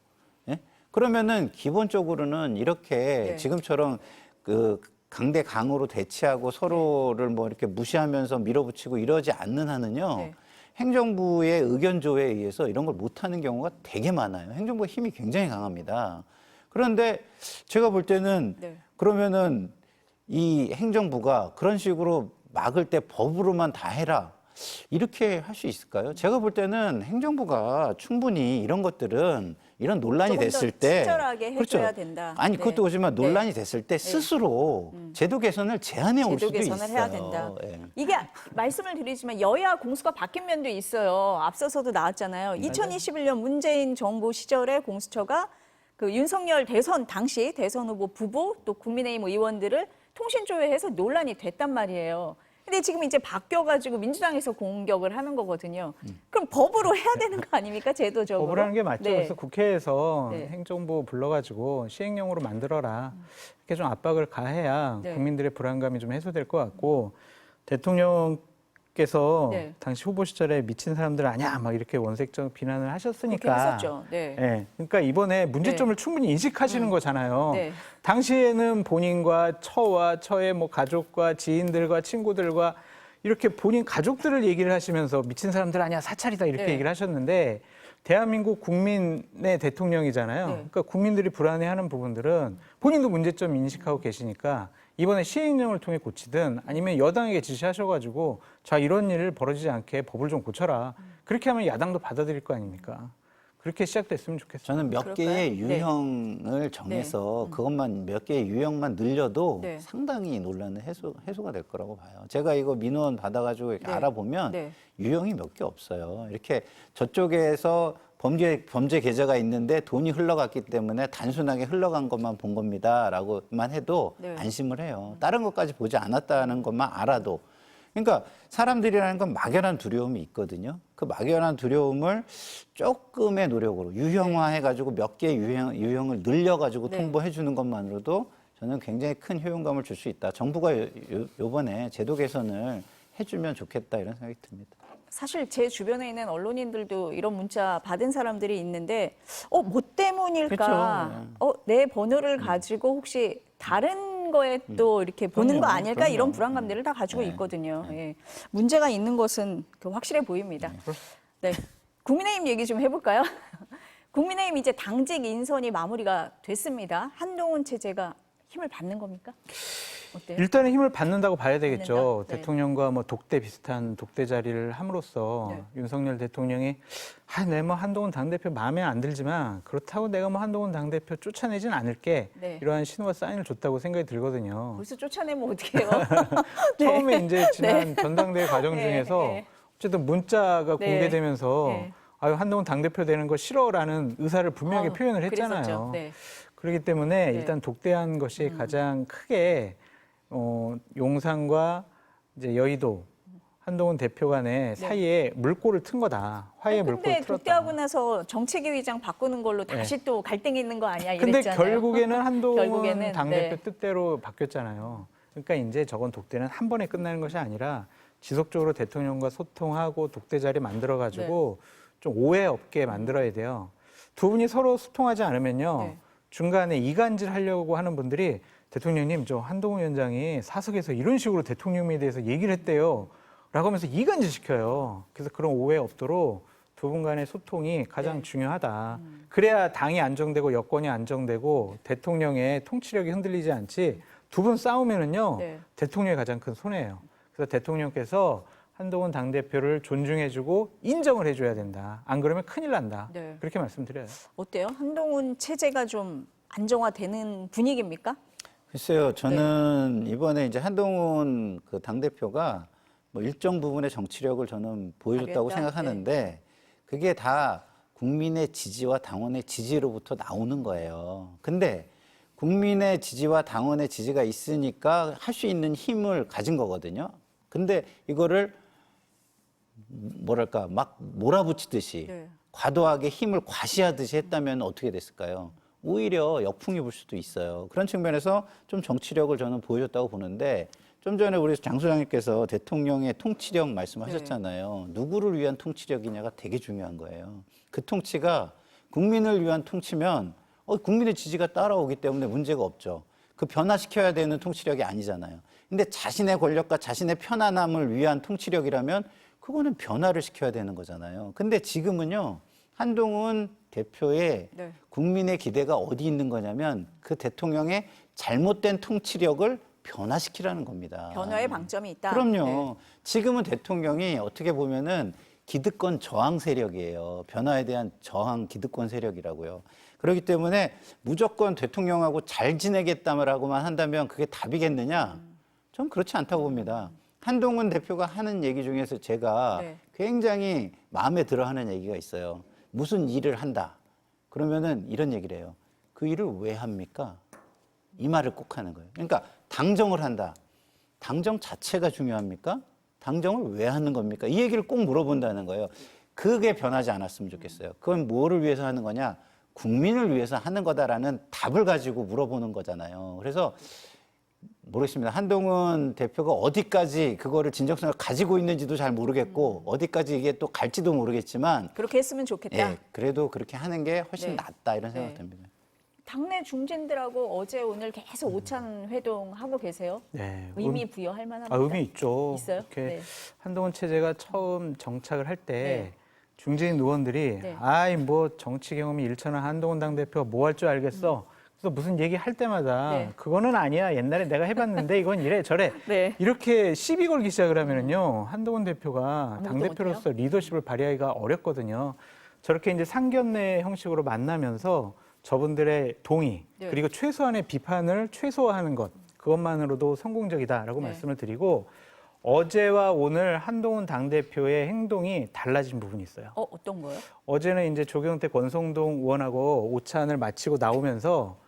Speaker 4: 예? 그러면은 기본적으로는 이렇게
Speaker 1: 네.
Speaker 4: 지금처럼 그 강대 강으로 대치하고 서로를 뭐 이렇게 무시하면서 밀어붙이고 이러지 않는 한은요.
Speaker 1: 네.
Speaker 4: 행정부의 의견 조회에 의해서 이런 걸 못하는 경우가 되게 많아요. 행정부의 힘이 굉장히 강합니다. 그런데 제가 볼 때는
Speaker 1: 네.
Speaker 4: 그러면은 이 행정부가 그런 식으로 막을 때 법으로만 다 해라. 이렇게 할 수 있을까요? 제가 볼 때는 행정부가 충분히 이런 것들은 이런 논란이
Speaker 1: 조금 더
Speaker 4: 됐을 때
Speaker 1: 친절하게 해줘야 된다.
Speaker 4: 아니
Speaker 1: 네.
Speaker 4: 그것도 오지만
Speaker 1: 네.
Speaker 4: 논란이 됐을 때 스스로 제도 개선을 제안해 올
Speaker 1: 제도
Speaker 4: 수도
Speaker 1: 개선을
Speaker 4: 있어요.
Speaker 1: 해야 된다.
Speaker 4: 예.
Speaker 1: 이게 말씀을 드리지만 여야 공수가 바뀐 면도 있어요. 앞서서도 나왔잖아요. 2021년 문재인 정부 시절에 공수처가 그 윤석열 대선 당시 대선 후보 부부 또 국민의힘 의원들을 통신조회해서 논란이 됐단 말이에요. 근데 지금 이제 바뀌어가지고 민주당에서 공격을 하는 거거든요. 그럼 법으로 해야 되는 거 아닙니까? 제도적으로.
Speaker 2: 법을 하는 게 맞죠.
Speaker 1: 네.
Speaker 2: 그래서 국회에서
Speaker 1: 네.
Speaker 2: 행정부 불러가지고 시행령으로 만들어라. 이렇게 좀 압박을 가해야
Speaker 1: 네.
Speaker 2: 국민들의 불안감이 좀 해소될 것 같고 대통령께서
Speaker 1: 네.
Speaker 2: 당시 후보 시절에 미친 사람들 아니야 막 이렇게 원색적 비난을
Speaker 1: 그렇게
Speaker 2: 하셨으니까.
Speaker 1: 했었죠. 네.
Speaker 2: 예, 그러니까 이번에 문제점을 충분히 인식하시는 거잖아요.
Speaker 1: 네.
Speaker 2: 당시에는 본인과 처의 뭐 가족과 지인들과 친구들과 이렇게 본인 가족들을 얘기를 하시면서 미친 사람들 아니야 사찰이다 이렇게
Speaker 1: 네.
Speaker 2: 얘기를 하셨는데 대한민국 국민의 대통령이잖아요.
Speaker 1: 네.
Speaker 2: 그러니까 국민들이 불안해하는 부분들은 본인도 문제점 인식하고 계시니까 이번에 시행령을 통해 고치든 아니면 여당에게 지시하셔가지고 자 이런 일 벌어지지 않게 법을 좀 고쳐라. 그렇게 하면 야당도 받아들일 거 아닙니까? 그렇게 시작됐으면 좋겠어요.
Speaker 4: 저는 몇
Speaker 1: 그럴까요?
Speaker 4: 개의
Speaker 1: 네.
Speaker 4: 유형을 정해서 그것만 몇 개의 유형만 늘려도
Speaker 1: 네.
Speaker 4: 상당히 논란은 해소가 될 거라고 봐요. 제가 이거 민원 받아가지고 이렇게
Speaker 1: 네.
Speaker 4: 알아보면
Speaker 1: 네.
Speaker 4: 유형이 몇 개 없어요. 이렇게 저쪽에서 범죄 계좌가 있는데 돈이 흘러갔기 때문에 단순하게 흘러간 것만 본 겁니다라고만 해도
Speaker 1: 네.
Speaker 4: 안심을 해요. 다른 것까지 보지 않았다는 것만 알아도. 그러니까 사람들이라는 건 막연한 두려움이 있거든요. 그 막연한 두려움을 조금의 노력으로 유형화해가지고 몇 개의 유형을 늘려가지고
Speaker 1: 네.
Speaker 4: 통보해 주는 것만으로도 저는 굉장히 큰 효용감을 줄 수 있다. 정부가 요번에 제도 개선을 해주면 좋겠다 이런 생각이 듭니다.
Speaker 1: 사실 제 주변에 있는 언론인들도 이런 문자 받은 사람들이 있는데 뭐 때문일까?
Speaker 4: 그렇죠.
Speaker 1: 내 번호를 가지고 혹시 다른 거에 또 이렇게 보는 거
Speaker 4: 그럼요.
Speaker 1: 아닐까?
Speaker 4: 그럼요.
Speaker 1: 이런 불안감들을 다 가지고
Speaker 4: 네.
Speaker 1: 있거든요. 예. 문제가 있는 것은 확실해 보입니다. 네. 국민의힘 얘기 좀 해볼까요? 국민의힘 이제 당직 인선이 마무리가 됐습니다. 한동훈 체제가 힘을 받는 겁니까? 어때요?
Speaker 2: 일단은 힘을 받는다고 봐야 되겠죠.
Speaker 1: 받는다? 네.
Speaker 2: 대통령과 뭐 독대 비슷한 독대 자리를 함으로써
Speaker 1: 네.
Speaker 2: 윤석열 대통령이 내 뭐 한동훈 당대표 마음에 안 들지만 그렇다고 내가 뭐 한동훈 당대표 쫓아내진 않을게
Speaker 1: 네.
Speaker 2: 이러한 신호와 사인을 줬다고 생각이 들거든요.
Speaker 1: 벌써 쫓아내면 어떡해요?
Speaker 2: 처음에 이제 지난 전당대회 과정
Speaker 1: 네,
Speaker 2: 중에서
Speaker 1: 네.
Speaker 2: 어쨌든 문자가
Speaker 1: 네.
Speaker 2: 공개되면서
Speaker 1: 네.
Speaker 2: 아유 한동훈 당대표 되는 거 싫어라는 의사를 분명하게 표현을
Speaker 1: 그랬었죠.
Speaker 2: 했잖아요.
Speaker 1: 네.
Speaker 2: 그렇기 때문에
Speaker 1: 네.
Speaker 2: 일단 독대한 것이 가장 크게 용산과 이제 여의도 한동훈 대표 간의 사이에 물꼬를 튼 거다. 화해의 물꼬를
Speaker 1: 근데
Speaker 2: 틀었다.
Speaker 1: 독대하고 나서 정책위 의장 바꾸는 걸로 다시 또 갈등이 있는 거 아니야?
Speaker 2: 근데
Speaker 1: 이랬잖아요.
Speaker 2: 결국에는 한동훈
Speaker 1: 결국에는,
Speaker 2: 당대표
Speaker 1: 네.
Speaker 2: 뜻대로 바뀌었잖아요. 그러니까 이제 저건 독대는 한 번에 끝나는 것이 아니라 지속적으로 대통령과 소통하고 독대 자리 만들어가지고
Speaker 1: 네.
Speaker 2: 좀 오해 없게 만들어야 돼요. 두 분이 서로 소통하지 않으면요.
Speaker 1: 네.
Speaker 2: 중간에 이간질 하려고 하는 분들이 대통령님 저 한동훈 위원장이 사석에서 이런 식으로 대통령에 대해서 얘기를 했대요. 라고 하면서 이간질 시켜요. 그래서 그런 오해 없도록 두 분 간의 소통이 가장
Speaker 1: 네.
Speaker 2: 중요하다. 그래야 당이 안정되고 여권이 안정되고 대통령의 통치력이 흔들리지 않지 두 분 싸우면은요.
Speaker 1: 네.
Speaker 2: 대통령이 가장 큰 손해예요. 그래서 대통령께서 한동훈 당대표를 존중해주고 인정을 해줘야 된다. 안 그러면 큰일 난다.
Speaker 1: 네.
Speaker 2: 그렇게 말씀드려요.
Speaker 1: 어때요? 한동훈 체제가 좀 안정화되는 분위기입니까?
Speaker 4: 글쎄요, 저는 이번에 이제 한동훈 그 당대표가 뭐 일정 부분의 정치력을 저는 보여줬다고
Speaker 1: 발휘했다?
Speaker 4: 생각하는데 그게 다 국민의 지지와 당원의 지지로부터 나오는 거예요. 근데 국민의 지지와 당원의 지지가 있으니까 할 수 있는 힘을 가진 거거든요. 근데 이거를 뭐랄까 막 몰아붙이듯이
Speaker 1: 네.
Speaker 4: 과도하게 힘을 과시하듯이 했다면 어떻게 됐을까요? 오히려 역풍이 불 수도 있어요. 그런 측면에서 좀 정치력을 저는 보여줬다고 보는데 좀 전에 우리 장 소장님께서 대통령의 통치력 말씀하셨잖아요. 누구를 위한 통치력이냐가 되게 중요한 거예요. 그 통치가 국민을 위한 통치면 국민의 지지가 따라오기 때문에 문제가 없죠. 그 변화시켜야 되는 통치력이 아니잖아요. 근데 자신의 권력과 자신의 편안함을 위한 통치력이라면 그거는 변화를 시켜야 되는 거잖아요. 근데 지금은요, 한동훈 대표의
Speaker 1: 네.
Speaker 4: 국민의 기대가 어디 있는 거냐면 그 대통령의 잘못된 통치력을 변화시키라는 겁니다.
Speaker 1: 변화의 방점이 있다.
Speaker 4: 그럼요.
Speaker 1: 네.
Speaker 4: 지금은 대통령이 어떻게 보면은 기득권 저항 세력이에요. 변화에 대한 저항 기득권 세력이라고요. 그렇기 때문에 무조건 대통령하고 잘 지내겠다라고만 한다면 그게 답이겠느냐? 전 그렇지 않다고 봅니다. 한동훈 대표가 하는 얘기 중에서 제가
Speaker 1: 네.
Speaker 4: 굉장히 마음에 들어 하는 얘기가 있어요. 무슨 일을 한다. 그러면은 이런 얘기를 해요. 그 일을 왜 합니까? 이 말을 꼭 하는 거예요. 그러니까 당정을 한다. 당정 자체가 중요합니까? 당정을 왜 하는 겁니까? 이 얘기를 꼭 물어본다는 거예요. 그게 변하지 않았으면 좋겠어요. 그건 뭐를 위해서 하는 거냐? 국민을 위해서 하는 거다라는 답을 가지고 물어보는 거잖아요. 그래서 모르겠습니다. 한동훈 대표가 어디까지 그거를 진정성을 가지고 있는지도 잘 모르겠고 어디까지 이게 또 갈지도 모르겠지만
Speaker 1: 그렇게 했으면 좋겠다.
Speaker 4: 예, 그래도 그렇게 하는 게 훨씬
Speaker 1: 네.
Speaker 4: 낫다 이런 생각
Speaker 1: 네.
Speaker 4: 듭니다.
Speaker 1: 당내 중진들하고 어제 오늘 계속 오찬 회동하고 계세요.
Speaker 2: 네,
Speaker 1: 의미 부여할 만합니까?
Speaker 2: 의미 있죠.
Speaker 1: 있어요?
Speaker 2: 이렇게
Speaker 1: 네.
Speaker 2: 한동훈 체제가 처음 정착을 할 때
Speaker 1: 네.
Speaker 2: 중진 의원들이
Speaker 1: 네.
Speaker 2: 아이 뭐 정치 경험이 일천한 한동훈 당대표가 뭐 할 줄 알겠어. 그래서 무슨 얘기 할 때마다
Speaker 1: 네.
Speaker 2: 그거는 아니야. 옛날에 내가 해봤는데 이건 이래 저래.
Speaker 1: 네.
Speaker 2: 이렇게 시비 걸기 시작을 하면은요. 한동훈 대표가
Speaker 1: 아무것도
Speaker 2: 당대표로서 리더십을 발휘하기가 어렵거든요. 저렇게 이제 상견례 형식으로 만나면서 저분들의 동의
Speaker 1: 네.
Speaker 2: 그리고 최소한의 비판을 최소화하는 것 그것만으로도 성공적이다라고
Speaker 1: 네.
Speaker 2: 말씀을 드리고 어제와 오늘 한동훈 당대표의 행동이 달라진 부분이 있어요.
Speaker 1: 어떤 거요?
Speaker 2: 어제는 이제 조경태 권성동 의원하고 오찬을 마치고 나오면서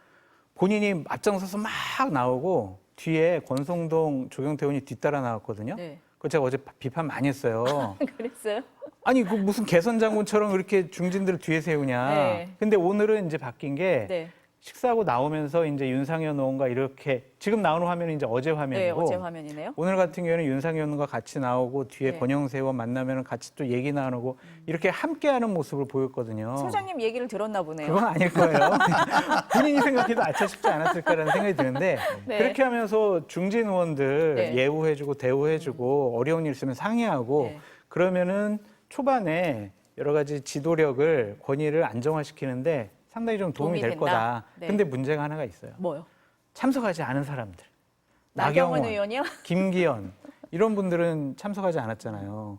Speaker 2: 본인이 앞장서서 막 나오고 뒤에 권성동 조경태 의원이 뒤따라 나왔거든요.
Speaker 1: 네.
Speaker 2: 그거 제가 어제 비판 많이 했어요.
Speaker 1: 그랬어요?
Speaker 2: 아니 그 무슨 개선 장군처럼 그렇게 중진들을 뒤에 세우냐.
Speaker 1: 네.
Speaker 2: 근데 오늘은 이제 바뀐 게
Speaker 1: 네.
Speaker 2: 식사하고 나오면서 이제 윤상현 의원과 이렇게 지금 나오는 화면은 이제 어제
Speaker 1: 네,
Speaker 2: 화면이고
Speaker 1: 어제 화면이네요.
Speaker 2: 오늘 같은 경우에는 윤상현 의원과 같이 나오고 뒤에
Speaker 1: 네.
Speaker 2: 권영세 의원 만나면 같이 또 얘기 나누고 이렇게 함께하는 모습을 보였거든요.
Speaker 1: 소장님 얘기를 들었나 보네요.
Speaker 2: 그건 아닐 거예요. 본인이 생각해도 아차 싶지 않았을까라는 생각이 드는데
Speaker 1: 네.
Speaker 2: 그렇게 하면서 중진 의원들
Speaker 1: 네.
Speaker 2: 예우해주고 대우해주고 어려운 일 있으면 상의하고
Speaker 1: 네.
Speaker 2: 그러면은 초반에 여러 가지 지도력을 권위를 안정화시키는데 상당히 좀 도움이 될
Speaker 1: 된다.
Speaker 2: 거다.
Speaker 1: 네.
Speaker 2: 근데 문제가 하나가 있어요.
Speaker 1: 뭐요?
Speaker 2: 참석하지 않은 사람들.
Speaker 1: 나경원 의원이요?
Speaker 2: 김기현 이런 분들은 참석하지 않았잖아요.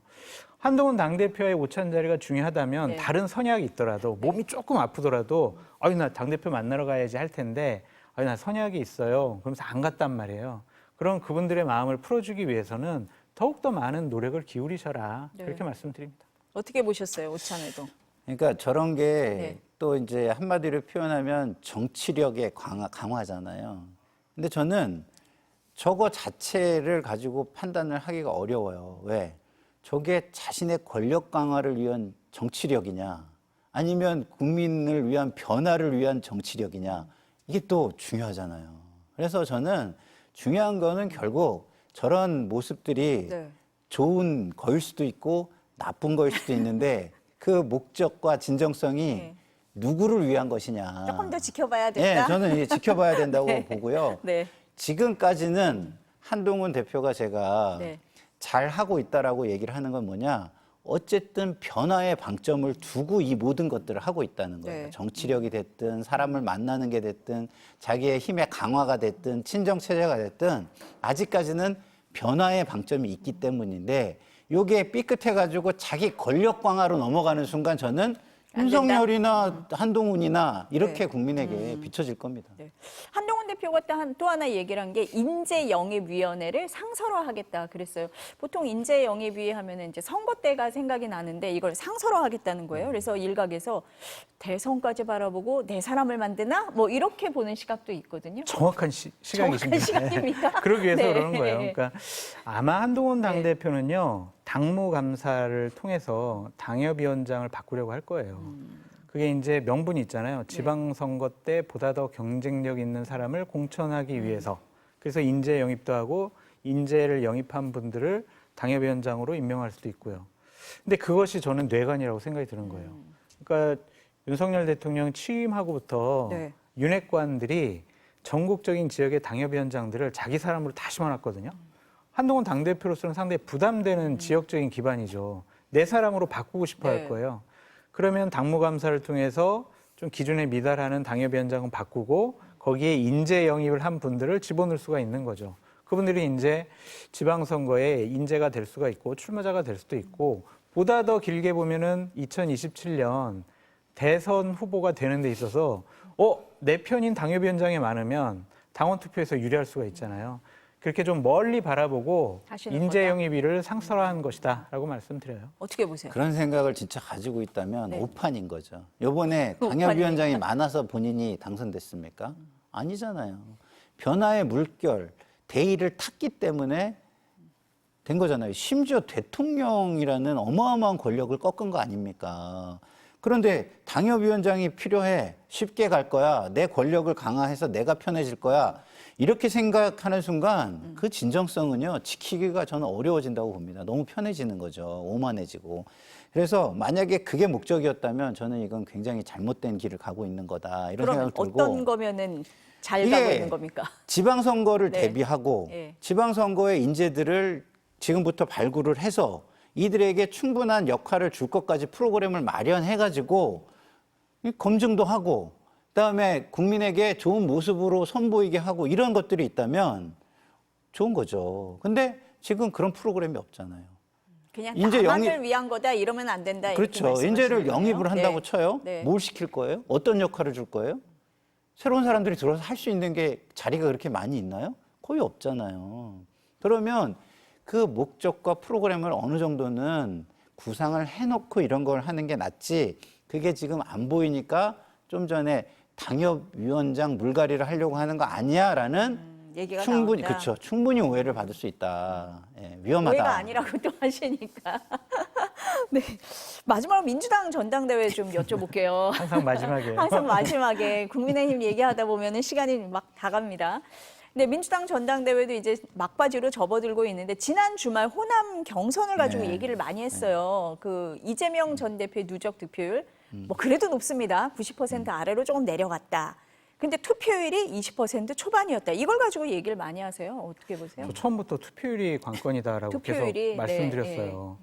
Speaker 2: 한동훈 당대표의 오찬 자리가 중요하다면
Speaker 1: 네.
Speaker 2: 다른 선약이 있더라도 몸이 조금 아프더라도 아유 나 당대표 만나러 가야지 할 텐데 아유 나 선약이 있어요. 그러면서 안 갔단 말이에요. 그런 그분들의 마음을 풀어주기 위해서는 더욱더 많은 노력을 기울이셔라.
Speaker 1: 네.
Speaker 2: 그렇게 말씀드립니다.
Speaker 1: 어떻게 보셨어요, 오찬 회동?
Speaker 4: 그러니까 저런 게
Speaker 1: 네.
Speaker 4: 또 이제 한마디로 표현하면 정치력의 강화잖아요. 근데 저는 저거 자체를 가지고 판단을 하기가 어려워요. 왜? 저게 자신의 권력 강화를 위한 정치력이냐, 아니면 국민을 위한 변화를 위한 정치력이냐, 이게 또 중요하잖아요. 그래서 저는 중요한 거는 결국 저런 모습들이
Speaker 1: 네.
Speaker 4: 좋은 거일 수도 있고 나쁜 거일 수도 있는데 그 목적과 진정성이
Speaker 1: 네.
Speaker 4: 누구를 위한 것이냐.
Speaker 1: 조금 더 지켜봐야
Speaker 4: 예,
Speaker 1: 된다.
Speaker 4: 저는 이제 지켜봐야 된다고
Speaker 1: 네.
Speaker 4: 보고요.
Speaker 1: 네.
Speaker 4: 지금까지는 한동훈 대표가 제가
Speaker 1: 네.
Speaker 4: 잘 하고 있다라고 얘기를 하는 건 뭐냐? 어쨌든 변화의 방점을 두고 이 모든 것들을 하고 있다는 거예요.
Speaker 1: 네.
Speaker 4: 정치력이 됐든 사람을 만나는 게 됐든 자기의 힘의 강화가 됐든 친정 체제가 됐든 아직까지는 변화의 방점이 있기 때문인데 요게 삐끗해가지고 자기 권력 강화로 넘어가는 순간 저는
Speaker 1: 안 된다?
Speaker 4: 윤석열이나 한동훈이나 이렇게
Speaker 1: 네.
Speaker 4: 국민에게 비춰질 겁니다.
Speaker 1: 네. 한동훈 대표가 또 하나 얘기를 한 게 인재영입위원회를 상설화하겠다 그랬어요. 보통 인재영입위에 하면은 이제 선거 때가 생각이 나는데 이걸 상설화하겠다는 거예요. 그래서 일각에서 대선까지 바라보고 내 사람을 만드나 뭐 이렇게 보는 시각도 있거든요.
Speaker 2: 정확한 시각이십니다.
Speaker 1: 시각입니까?
Speaker 2: 그러기 위해서
Speaker 1: 네.
Speaker 2: 그러는 거예요. 그러니까 아마 한동훈 당대표는요. 당무감사를 통해서 당협위원장을 바꾸려고 할 거예요. 그게 이제 명분이 있잖아요. 지방선거 때 보다 더 경쟁력 있는 사람을 공천하기 위해서. 그래서 인재 영입도 하고 인재를 영입한 분들을 당협위원장으로 임명할 수도 있고요. 근데 그것이 저는 뇌관이라고 생각이 드는 거예요. 그러니까 윤석열 대통령 취임하고부터
Speaker 1: 네.
Speaker 2: 윤핵관들이 전국적인 지역의 당협위원장들을 자기 사람으로 다 심어놨거든요. 한동훈 당대표로서는 상당히 부담되는 지역적인 기반이죠. 내 사람으로 바꾸고 싶어 할
Speaker 1: 네.
Speaker 2: 거예요. 그러면 당무감사를 통해서 좀 기준에 미달하는 당협위원장은 바꾸고 거기에 인재 영입을 한 분들을 집어넣을 수가 있는 거죠. 그분들이 이제 지방선거에 인재가 될 수가 있고 출마자가 될 수도 있고 보다 더 길게 보면은 2027년 대선 후보가 되는 데 있어서 내 편인 당협위원장이 많으면 당원 투표에서 유리할 수가 있잖아요. 그렇게 좀 멀리 바라보고
Speaker 1: 하시는
Speaker 2: 인재
Speaker 1: 거다.
Speaker 2: 영입위를 상설화한 것이다라고 말씀드려요.
Speaker 1: 어떻게 보세요?
Speaker 4: 그런 생각을 진짜 가지고 있다면
Speaker 1: 네.
Speaker 4: 오판인 거죠. 요번에
Speaker 1: 오판이니까.
Speaker 4: 당협위원장이 많아서 본인이 당선됐습니까? 아니잖아요. 변화의 물결, 대의를 탔기 때문에 된 거잖아요. 심지어 대통령이라는 어마어마한 권력을 꺾은 거 아닙니까? 그런데 당협위원장이 필요해. 쉽게 갈 거야. 내 권력을 강화해서 내가 편해질 거야. 이렇게 생각하는 순간 그 진정성은요, 지키기가 저는 어려워진다고 봅니다. 너무 편해지는 거죠. 오만해지고. 그래서 만약에 그게 목적이었다면 저는 이건 굉장히 잘못된 길을 가고 있는 거다. 이런
Speaker 1: 그러면
Speaker 4: 생각이 들고.
Speaker 1: 어떤 거면은 잘
Speaker 4: 이게
Speaker 1: 가고 있는 겁니까?
Speaker 4: 지방선거를
Speaker 1: 네.
Speaker 4: 대비하고
Speaker 1: 네.
Speaker 4: 지방선거의 인재들을 지금부터 발굴을 해서 이들에게 충분한 역할을 줄 것까지 프로그램을 마련해가지고 검증도 하고 그다음에 국민에게 좋은 모습으로 선보이게 하고 이런 것들이 있다면 좋은 거죠. 근데 지금 그런 프로그램이 없잖아요.
Speaker 1: 그냥
Speaker 4: 인재
Speaker 1: 나만을
Speaker 4: 영입-
Speaker 1: 위한 거다 이러면 안 된다. 이렇게
Speaker 4: 그렇죠.
Speaker 1: 말씀하시는
Speaker 4: 인재를
Speaker 1: 거네요.
Speaker 4: 영입을 한다고
Speaker 1: 네.
Speaker 4: 쳐요.
Speaker 1: 네.
Speaker 4: 뭘 시킬 거예요? 어떤 역할을 줄 거예요? 새로운 사람들이 들어서 할 수 있는 게 자리가 그렇게 많이 있나요? 거의 없잖아요. 그러면 그 목적과 프로그램을 어느 정도는 구상을 해놓고 이런 걸 하는 게 낫지. 그게 지금 안 보이니까 좀 전에 당협위원장 물갈이를 하려고 하는 거 아니야라는
Speaker 1: 얘기가
Speaker 4: 충분히
Speaker 1: 나온다.
Speaker 4: 그렇죠. 충분히 오해를 받을 수 있다. 예, 위험하다.
Speaker 1: 오해가 아니라고 또 하시니까. 네. 마지막으로 민주당 전당대회 좀 여쭤볼게요.
Speaker 2: 항상 마지막에.
Speaker 1: 항상 마지막에 국민의힘 얘기하다 보면은 시간이 막 다 갑니다. 근데 민주당 전당대회도 이제 막바지로 접어들고 있는데 지난 주말 호남 경선을 가지고
Speaker 4: 네.
Speaker 1: 얘기를 많이 했어요. 그 이재명 전 대표의 누적 득표율 뭐 그래도 높습니다. 90% 아래로 조금 내려갔다. 근데 투표율이 20% 초반이었다. 이걸 가지고 얘기를 많이 하세요. 어떻게 보세요?
Speaker 2: 저 처음부터 투표율이 관건이다라고
Speaker 1: 투표율이,
Speaker 2: 계속 말씀드렸어요.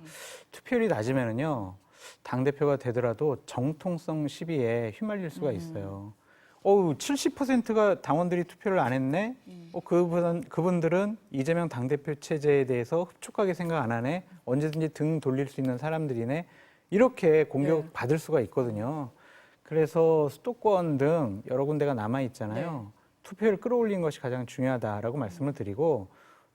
Speaker 2: 투표율이 낮으면은요, 당대표가 되더라도 정통성 시비에 휘말릴 수가 있어요. 70%가 당원들이 투표를 안 했네? 그분들은 이재명 당대표 체제에 대해서 흡족하게 생각 안 하네? 언제든지 등 돌릴 수 있는 사람들이네? 이렇게 공격받을 수가 있거든요. 그래서 수도권 등 여러 군데가 남아있잖아요. 투표를 끌어올린 것이 가장 중요하다라고 말씀을 드리고,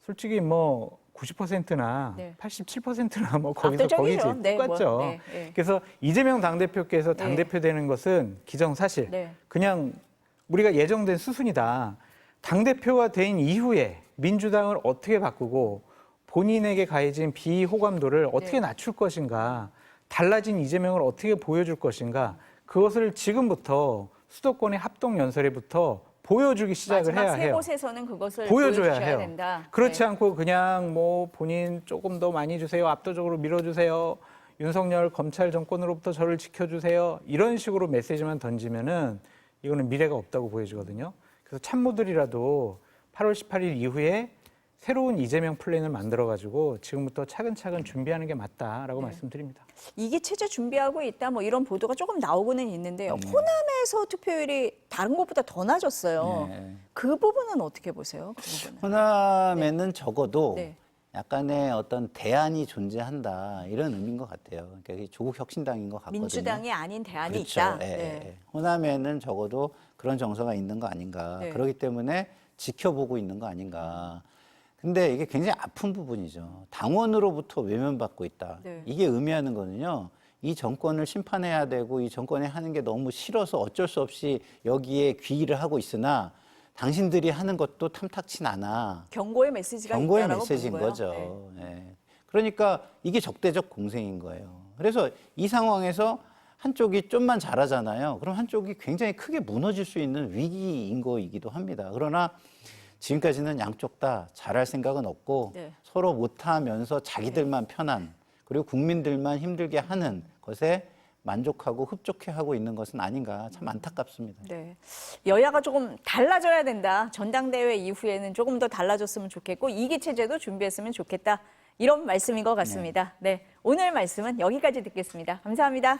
Speaker 2: 솔직히 뭐 90%나
Speaker 1: 네.
Speaker 2: 87%나 뭐 거기서 거기지
Speaker 1: 압도적이죠. 네,
Speaker 2: 똑같죠.
Speaker 1: 뭐, 네, 네.
Speaker 2: 그래서 이재명 당대표께서
Speaker 1: 네.
Speaker 2: 당대표 되는 것은 기정사실.
Speaker 1: 네.
Speaker 2: 그냥 우리가 예정된 수순이다. 당대표가 된 이후에 민주당을 어떻게 바꾸고 본인에게 가해진 비호감도를 어떻게
Speaker 1: 네.
Speaker 2: 낮출 것인가, 달라진 이재명을 어떻게 보여줄 것인가, 그것을 지금부터 수도권의 합동연설회부터 보여주기 시작을
Speaker 1: 마지막
Speaker 2: 해야
Speaker 1: 세
Speaker 2: 해요.
Speaker 1: 곳에서는 그것을
Speaker 2: 보여줘야
Speaker 1: 보여주셔야
Speaker 2: 해요.
Speaker 1: 된다.
Speaker 2: 그렇지
Speaker 1: 네.
Speaker 2: 않고 그냥 뭐 본인 조금 더 많이 주세요. 압도적으로 밀어주세요. 윤석열 검찰 정권으로부터 저를 지켜주세요. 이런 식으로 메시지만 던지면은 이거는 미래가 없다고 보여지거든요. 그래서 참모들이라도 8월 18일 이후에 새로운 이재명 플랜을 만들어가지고 지금부터 차근차근 준비하는 게 맞다라고 말씀드립니다.
Speaker 1: 이게 체제 준비하고 있다 뭐 이런 보도가 조금 나오고는 있는데 호남에서 투표율이 다른 곳보다 더 낮았어요.
Speaker 4: 네.
Speaker 1: 그 부분은 어떻게 보세요? 그 부분은.
Speaker 4: 호남에는 적어도
Speaker 1: 네.
Speaker 4: 약간의 어떤 대안이 존재한다 이런 의미인 것 같아요. 그러니까 이게 조국 혁신당인 것 같거든요.
Speaker 1: 민주당이 아닌 대안이
Speaker 4: 그렇죠.
Speaker 1: 있다.
Speaker 4: 예,
Speaker 1: 네.
Speaker 4: 예. 호남에는 적어도 그런 정서가 있는 거 아닌가.
Speaker 1: 네.
Speaker 4: 그렇기 때문에 지켜보고 있는 거 아닌가. 근데 이게 굉장히 아픈 부분이죠. 당원으로부터 외면받고 있다.
Speaker 1: 네.
Speaker 4: 이게 의미하는 거는요. 이 정권을 심판해야 되고 이 정권이 하는 게 너무 싫어서 어쩔 수 없이 여기에 귀의를 하고 있으나 당신들이 하는 것도 탐탁치 않아.
Speaker 1: 경고의 메시지가
Speaker 4: 경고의
Speaker 1: 있다라고
Speaker 4: 메시지인
Speaker 1: 보는 거예요.
Speaker 4: 거죠.
Speaker 1: 네.
Speaker 4: 예. 그러니까 이게 적대적 공생인 거예요. 그래서 이 상황에서 한쪽이 좀만 잘하잖아요. 그럼 한쪽이 굉장히 크게 무너질 수 있는 위기인 거이기도 합니다. 그러나 지금까지는 양쪽 다 잘할 생각은 없고
Speaker 1: 네.
Speaker 4: 서로 못하면서 자기들만 편한 그리고 국민들만 힘들게 하는 것에 만족하고 흡족해하고 있는 것은 아닌가 참 안타깝습니다.
Speaker 1: 네. 여야가 조금 달라져야 된다. 전당대회 이후에는 조금 더 달라졌으면 좋겠고 2기 체제도 준비했으면 좋겠다. 이런 말씀인 것 같습니다. 네. 오늘 말씀은 여기까지 듣겠습니다. 감사합니다.